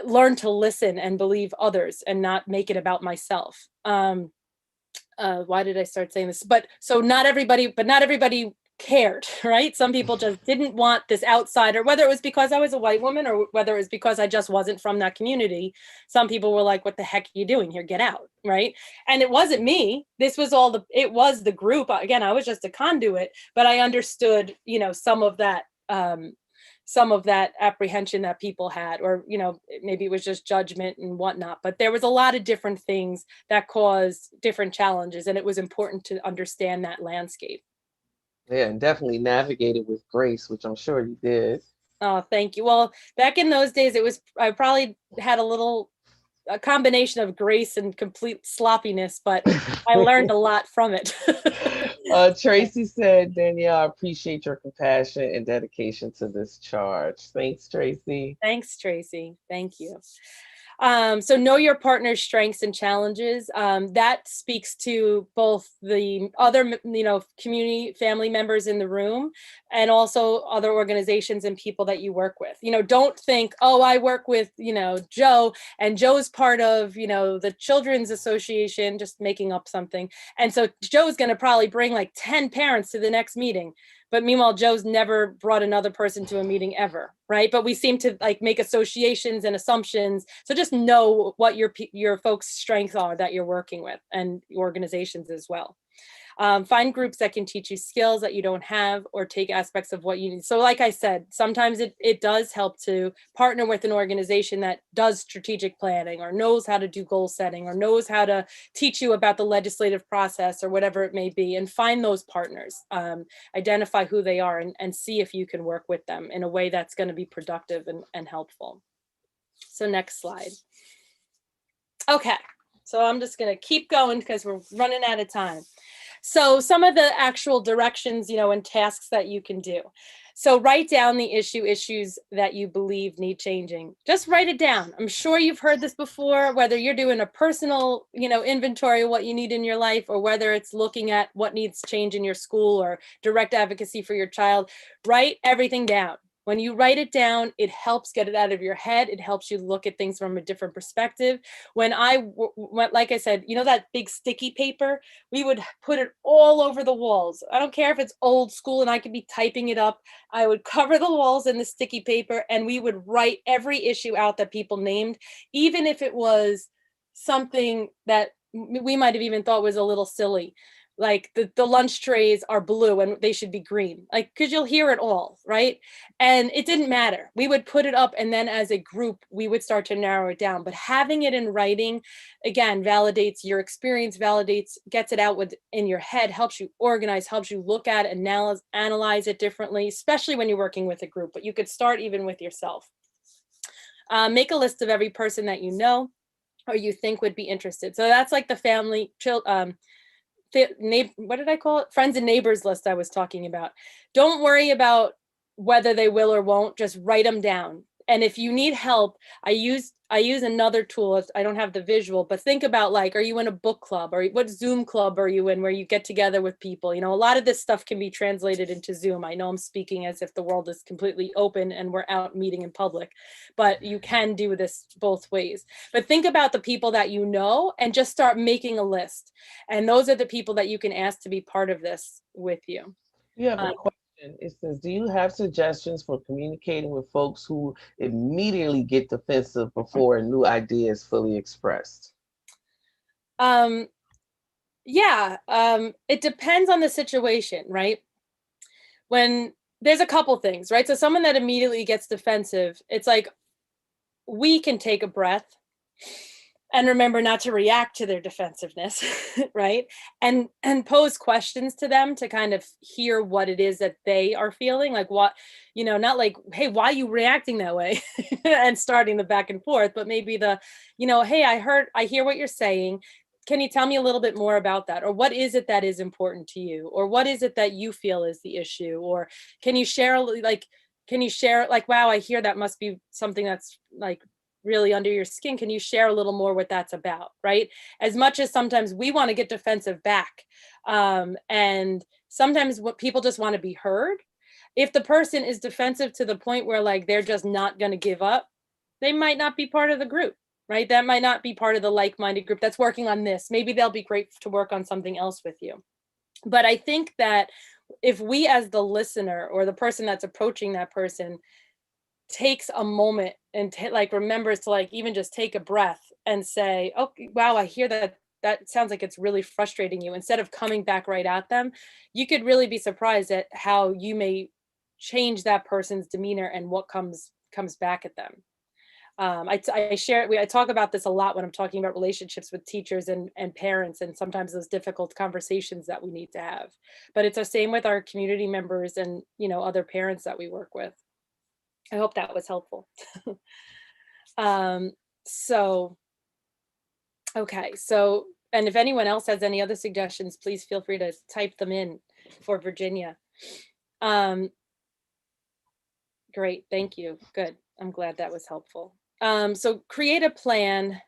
learn to listen and believe others and not make it about myself. Why did I start saying this? But not everybody cared, right? Some people just didn't want this outsider, whether it was because I was a white woman or whether it was because I just wasn't from that community. Some people were like, what the heck are you doing here? Get out, right? And it wasn't me. This was it was the group. Again, I was just a conduit, but I understood, some of that apprehension that people had, or, maybe it was just judgment and whatnot, but there was a lot of different things that caused different challenges. And it was important to understand that landscape.
Yeah, and definitely navigate it with grace, which I'm sure you did.
Oh, thank you. Well, back in those days, I probably had a combination of grace and complete sloppiness, but I learned a lot from it.
Tracy said, Danielle, I appreciate your compassion and dedication to this charge. Thanks, Tracy.
Thanks, Tracy. Thank you. So know your partner's strengths and challenges. That speaks to both the other, community family members in the room, and also other organizations and people that you work with. Don't think, oh, I work with, Joe, and Joe's part of, the Children's Association, just making up something. And so Joe's going to probably bring like 10 parents to the next meeting. But meanwhile, Joe's never brought another person to a meeting ever, right? But we seem to make associations and assumptions. So just know what your folks' strengths are that you're working with, and organizations as well. Find groups that can teach you skills that you don't have, or take aspects of what you need. So like I said, sometimes it does help to partner with an organization that does strategic planning, or knows how to do goal setting, or knows how to teach you about the legislative process, or whatever it may be, and find those partners. Identify who they are, and see if you can work with them in a way that's going to be productive and helpful. So next slide. Okay, so I'm just going to keep going because we're running out of time. So some of the actual directions, and tasks that you can do. So write down the issues that you believe need changing. Just write it down. I'm sure you've heard this before, whether you're doing a personal, inventory of what you need in your life, or whether it's looking at what needs change in your school or direct advocacy for your child. Write everything down. When you write it down, it helps get it out of your head. It helps you look at things from a different perspective. When like I said, that big sticky paper, we would put it all over the walls. I don't care if it's old school and I could be typing it up. I would cover the walls in the sticky paper, and we would write every issue out that people named, even if it was something that we might have even thought was a little silly. like the lunch trays are blue and they should be green, like, because you'll hear it all, right? And it didn't matter. We would put it up, and then as a group, we would start to narrow it down. But having it in writing, again, validates your experience, validates, gets it out with in your head, helps you organize, helps you look at it, analyze it differently, especially when you're working with a group. But you could start even with yourself. Make a list of every person that you know or you think would be interested. So that's like the family, what did I call it? Friends and neighbors list I was talking about. Don't worry about whether they will or won't, just write them down. And if you need help, I use another tool. I don't have the visual, but think about, like, are you in a book club, or what Zoom club are you in where you get together with people? You know, a lot of this stuff can be translated into Zoom. I know I'm speaking as if the world is completely open and we're out meeting in public, but you can do this both ways. But think about the people that you know and just start making a list. And those are the people that you can ask to be part of this with you.
You have a question. It says, do you have suggestions for communicating with folks who immediately get defensive before a new idea is fully expressed?
Yeah, it depends on the situation, right? When there's a couple things, right? So someone that immediately gets defensive, it's like, we can take a breath and remember not to react to their defensiveness, right? And pose questions to them to kind of hear what it is that they are feeling, like, what, not like, hey, why are you reacting that way? And starting the back and forth, but maybe hey, I hear what you're saying. Can you tell me a little bit more about that? Or what is it that is important to you? Or what is it that you feel is the issue? Or can you share, like, wow, I hear that must be something that's like really under your skin. Can you share a little more what that's about, right? As much as sometimes we want to get defensive back. And sometimes what people just want to be heard. If the person is defensive to the point where, like, they're just not going to give up, they might not be part of the group, right? That might not be part of the like-minded group that's working on this. Maybe they'll be great to work on something else with you. But I think that if we, as the listener or the person that's approaching that person, takes a moment and remembers to, like, even just take a breath and say, oh, wow, I hear that sounds like it's really frustrating you, instead of coming back right at them, you could really be surprised at how you may change that person's demeanor and what comes back at them. I talk about this a lot when I'm talking about relationships with teachers and parents, and sometimes those difficult conversations that we need to have. But it's the same with our community members and, other parents that we work with. I hope that was helpful. Um, so, okay. So, and if anyone else has any other suggestions, please feel free to type them in for Virginia. Great. Thank you. Good. I'm glad that was helpful. So create a plan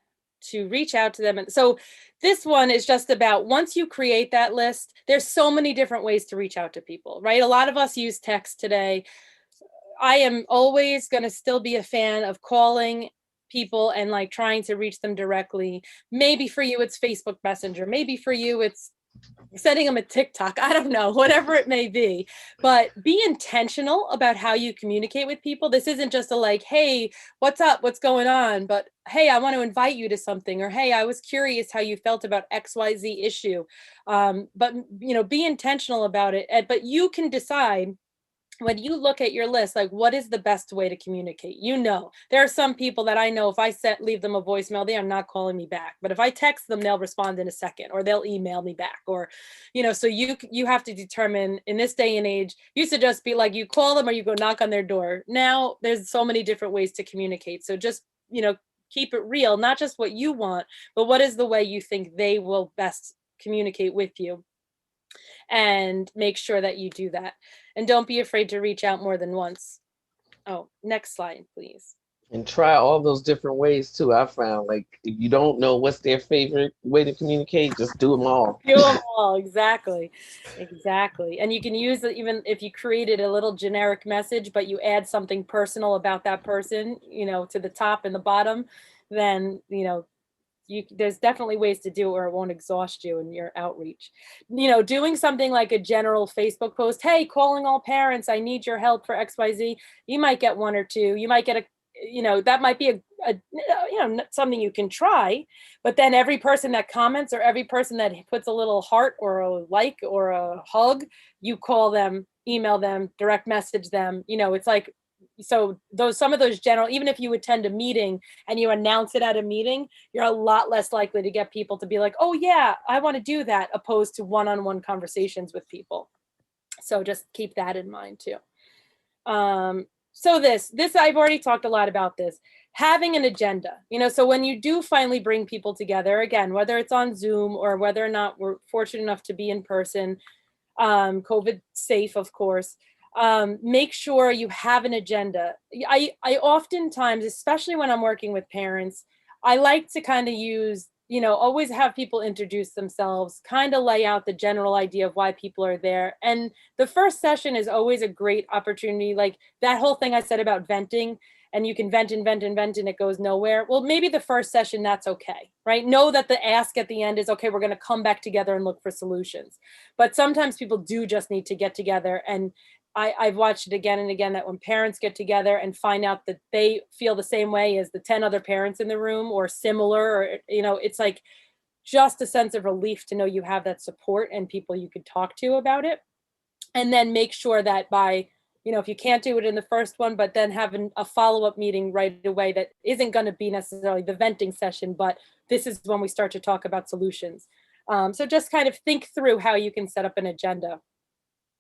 to reach out to them. And so this one is just about, once you create that list, there's so many different ways to reach out to people, right? A lot of us use text today. I am always going to still be a fan of calling people and, like, trying to reach them directly. Maybe for you, it's Facebook Messenger. Maybe for you, it's sending them a TikTok. I don't know, whatever it may be. But be intentional about how you communicate with people. This isn't just a, like, hey, what's up? What's going on? But hey, I want to invite you to something. Or hey, I was curious how you felt about XYZ issue. But be intentional about it. But you can decide, when you look at your list, like, what is the best way to communicate? There are some people that I know, if I leave them a voicemail, they are not calling me back. But if I text them, they'll respond in a second, or they'll email me back, or, so you have to determine, in this day and age, used to just be like, you call them or you go knock on their door. Now there's so many different ways to communicate. So just, keep it real, not just what you want, but what is the way you think they will best communicate with you, and make sure that you do that. And don't be afraid to reach out more than once. Oh, next slide, please.
And try all those different ways too. I found, like, if you don't know what's their favorite way to communicate, just do them all.
Do them all, exactly. And you can use it even if you created a little generic message, but you add something personal about that person, to the top and the bottom, then, there's definitely ways to do it where it won't exhaust you in your outreach. Doing something like a general Facebook post, hey, calling all parents, I need your help for XYZ. You might get one or two. You might get that might be something you can try, but then every person that comments or every person that puts a little heart or a like or a hug, you call them, email them, direct message them. It's like, so some of those general, even if you attend a meeting and you announce it at a meeting, you're a lot less likely to get people to be like, oh yeah, I want to do that, opposed to one-on-one conversations with people. So just keep that in mind too. So this I've already talked a lot about this, having an agenda, so when you do finally bring people together, again, whether it's on Zoom or whether or not we're fortunate enough to be in person, COVID safe, of course, make sure you have an agenda. I oftentimes, especially when I'm working with parents, I like to kind of use, always have people introduce themselves, kind of lay out the general idea of why people are there. And the first session is always a great opportunity. Like that whole thing I said about venting, and you can vent and vent and vent and it goes nowhere. Well, maybe the first session, that's okay, right? Know that the ask at the end is, okay, we're going to come back together and look for solutions. But sometimes people do just need to get together. And I've watched it again and again, that when parents get together and find out that they feel the same way as the 10 other parents in the room or similar, or, it's like just a sense of relief to know you have that support and people you could talk to about it. And then make sure that by, if you can't do it in the first one, but then having a follow-up meeting right away that isn't going to be necessarily the venting session, but this is when we start to talk about solutions. So just kind of think through how you can set up an agenda.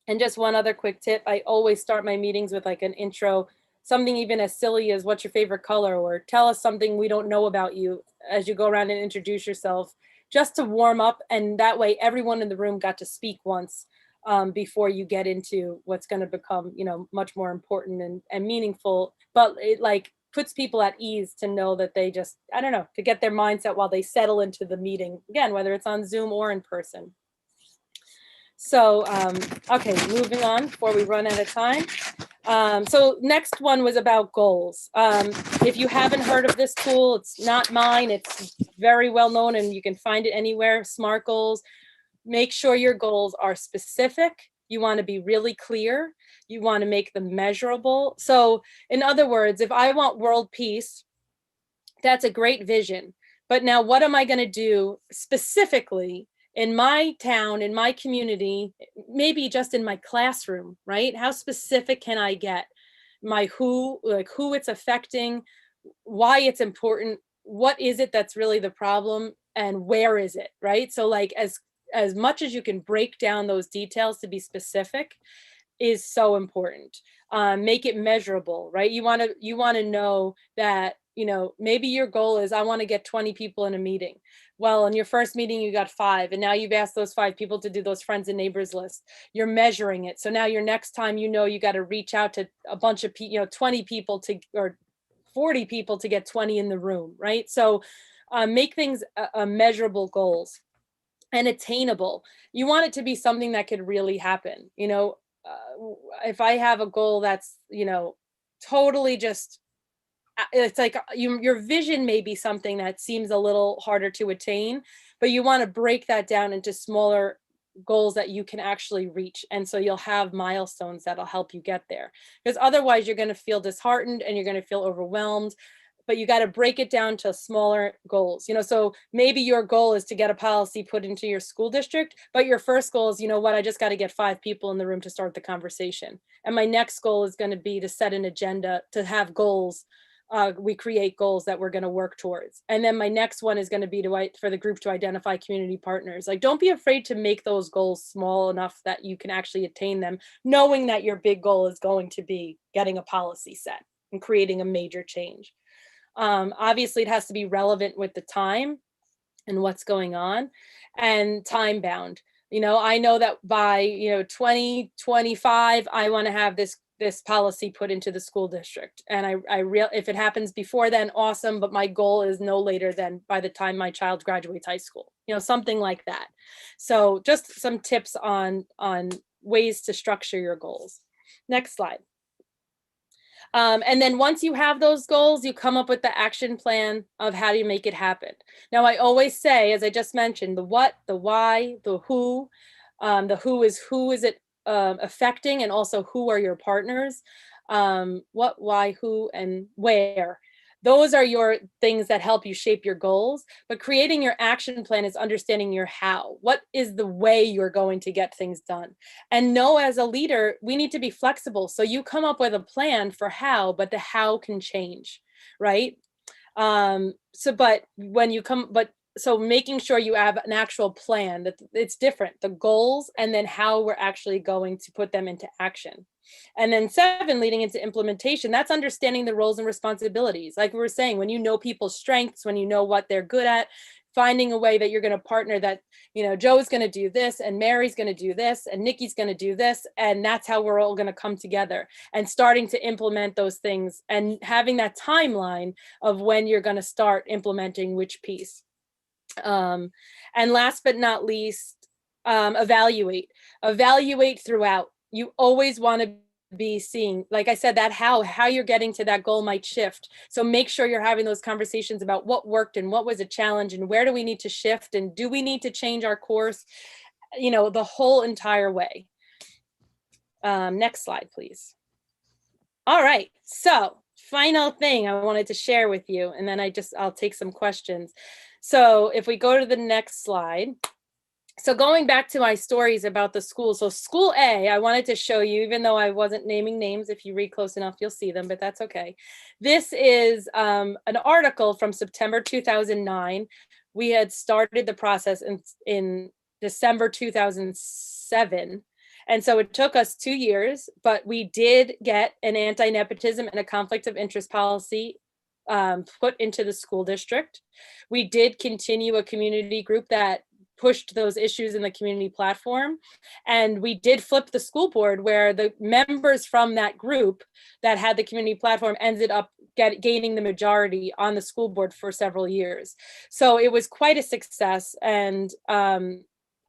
And just one other quick tip, I always start my meetings with like an intro, something even as silly as what's your favorite color, or tell us something we don't know about you as you go around and introduce yourself, just to warm up. And that way everyone in the room got to speak once before you get into what's going to become, much more important and meaningful. But it like puts people at ease to know that they just, I don't know, to get their mindset while they settle into the meeting, again, whether it's on Zoom or in person. So, okay, moving on before we run out of time. So next one was about goals. If you haven't heard of this tool, it's not mine. It's very well known and you can find it anywhere. SMART goals. Make sure your goals are specific. You want to be really clear. You want to make them measurable. So in other words, if I want world peace, that's a great vision. But now what am I going to do specifically in my town, in my community, maybe just in my classroom, right? How specific can I get? My who, like who it's affecting, why it's important, what is it that's really the problem, and where is it, right? So like as much as you can break down those details to be specific is so important. Make it measurable, right? You want to know that, maybe your goal is, I want to get 20 people in a meeting. Well, in your first meeting, you got 5, and now you've asked those 5 people to do those friends and neighbors list. You're measuring it. So now your next time, you got to reach out to a bunch of 20 people or 40 people to get 20 in the room, right? So make things measurable goals and attainable. You want it to be something that could really happen. If I have a goal that's, totally just, it's like your vision may be something that seems a little harder to attain, but you want to break that down into smaller goals that you can actually reach. And so you'll have milestones that'll help you get there, because otherwise you're going to feel disheartened and you're going to feel overwhelmed. But you got to break it down to smaller goals. So maybe your goal is to get a policy put into your school district, but your first goal is, I just got to get 5 people in the room to start the conversation. And my next goal is going to be to set an agenda, to have goals. We create goals that we're going to work towards. And then my next one is going to be for the group to identify community partners. Like, don't be afraid to make those goals small enough that you can actually attain them, knowing that your big goal is going to be getting a policy set and creating a major change. Obviously, it has to be relevant with the time and what's going on, and time bound. I know that by 2025, I want to have this policy put into the school district, and if it happens before then, awesome. But my goal is no later than by the time my child graduates high school. Something like that. So just some tips on ways to structure your goals. Next slide. And then once you have those goals, you come up with the action plan of how do you make it happen. Now, I always say, as I just mentioned, the what, the why, the who. The who is it affecting, and also who are your partners. What, why, who, and where. Those are your things that help you shape your goals, but creating your action plan is understanding your how. What is the way you're going to get things done? And know, as a leader, we need to be flexible. So you come up with a plan for how, but the how can change, right? But when you come, but so making sure you have an actual plan, that it's different, the goals, and then how we're actually going to put them into action. And then 7, leading into implementation, that's understanding the roles and responsibilities. Like we were saying, when you know people's strengths, when you know what they're good at, finding a way that you're going to partner, that, Joe's going to do this, and Mary's going to do this, and Nikki's going to do this, and that's how we're all going to come together, and starting to implement those things, and having that timeline of when you're going to start implementing which piece. And last but not least, evaluate throughout. You always want to be seeing, like I said, that how you're getting to that goal might shift. So make sure you're having those conversations about what worked and what was a challenge, and where do we need to shift, and do we need to change our course, the whole entire way. Next slide, please. All right, so final thing I wanted to share with you, and then I'll take some questions. So if we go to the next slide. So going back to my stories about the school. So school A, I wanted to show you, even though I wasn't naming names, if you read close enough, you'll see them, but that's okay. This is an article from September 2009. We had started the process in December 2007. And so it took us 2 years, but we did get an anti-nepotism and a conflict of interest policy put into the school district. We did continue a community group that pushed those issues in the community platform. And we did flip the school board, where the members from that group that had the community platform ended up gaining the majority on the school board for several years. So it was quite a success. And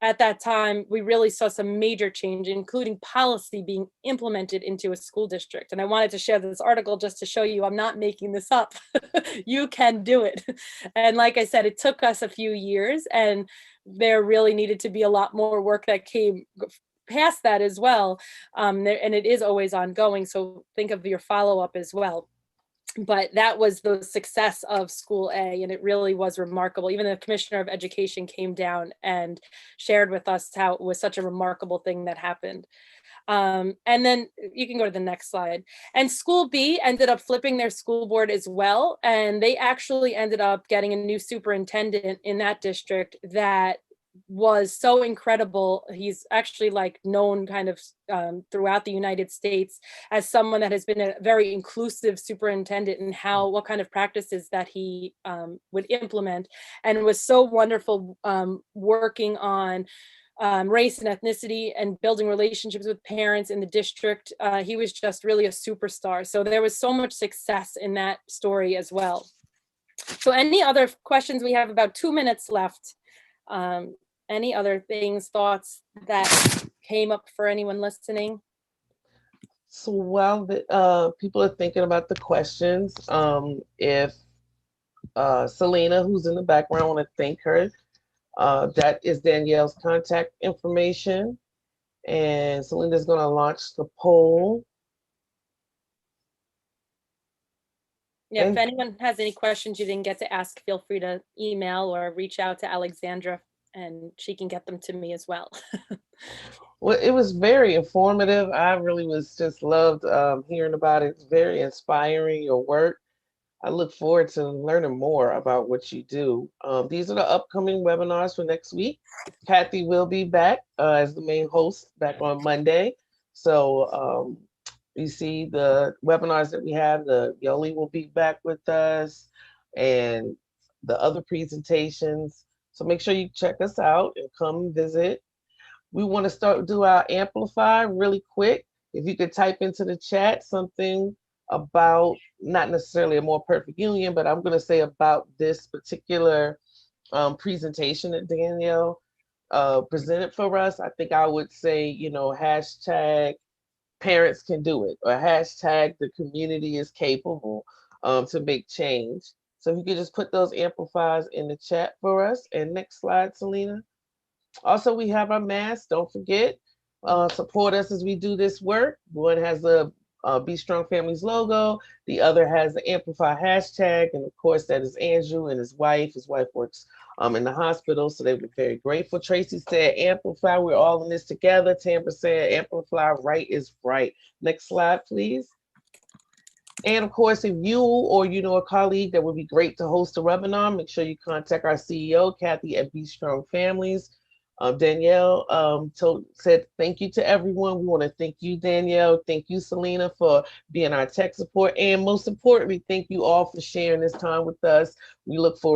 at that time, we really saw some major change, including policy being implemented into a school district. And I wanted to share this article just to show you I'm not making this up. You can do it. And like I said, it took us a few years, and there really needed to be a lot more work that came past that as well. And it is always ongoing. So think of your follow-up as well. But that was the success of School A, and it really was remarkable. Even the Commissioner of Education came down and shared with us how it was such a remarkable thing that happened. And then you can go to the next slide. And School B ended up flipping their school board as well. And they actually ended up getting a new superintendent in that district that was so incredible. He's actually known kind of throughout the United States as someone that has been a very inclusive superintendent, and what kind of practices that he would implement, and it was so wonderful working on race and ethnicity and building relationships with parents in the district. He was just really a superstar. So there was so much success in that story as well. So any other questions? We have about 2 minutes left. Any other things, thoughts that came up for anyone listening?
So while people are thinking about the questions, if Selena, who's in the background, I want to thank her. That is Danielle's contact information. And Selena's going to launch the poll.
Yeah, if anyone has any questions you didn't get to ask, feel free to email or reach out to Alexandra, and she can get them to me as well.
Well, it was very informative. I really just loved hearing about it. It's very inspiring, your work. I look forward to learning more about what you do. These are the upcoming webinars for next week. Kathy will be back as the main host back on Monday. So you see the webinars that we have, the Yoli will be back with us, and the other presentations. So make sure you check us out and come visit. We want to do our Amplify really quick. If you could type into the chat something about, not necessarily a more perfect union, but I'm going to say about this particular presentation that Danielle presented for us. I think I would say, hashtag parents can do it, or hashtag the community is capable to make change. So if you could just put those amplifiers in the chat for us. And next slide, Selena. Also, we have our masks. Don't forget, support us as we do this work. One has a Be Strong Families logo. The other has the Amplify hashtag. And of course, that is Andrew and his wife. His wife works in the hospital, so they were very grateful. Tracy said, Amplify, we're all in this together. Tamara said, Amplify, right is right. Next slide, please. And of course, if you or you know a colleague that would be great to host a webinar, make sure you contact our CEO, Kathy at Be Strong Families. Danielle said thank you to everyone. We want to thank you, Danielle. Thank you, Selena, for being our tech support. And most importantly, thank you all for sharing this time with us. We look forward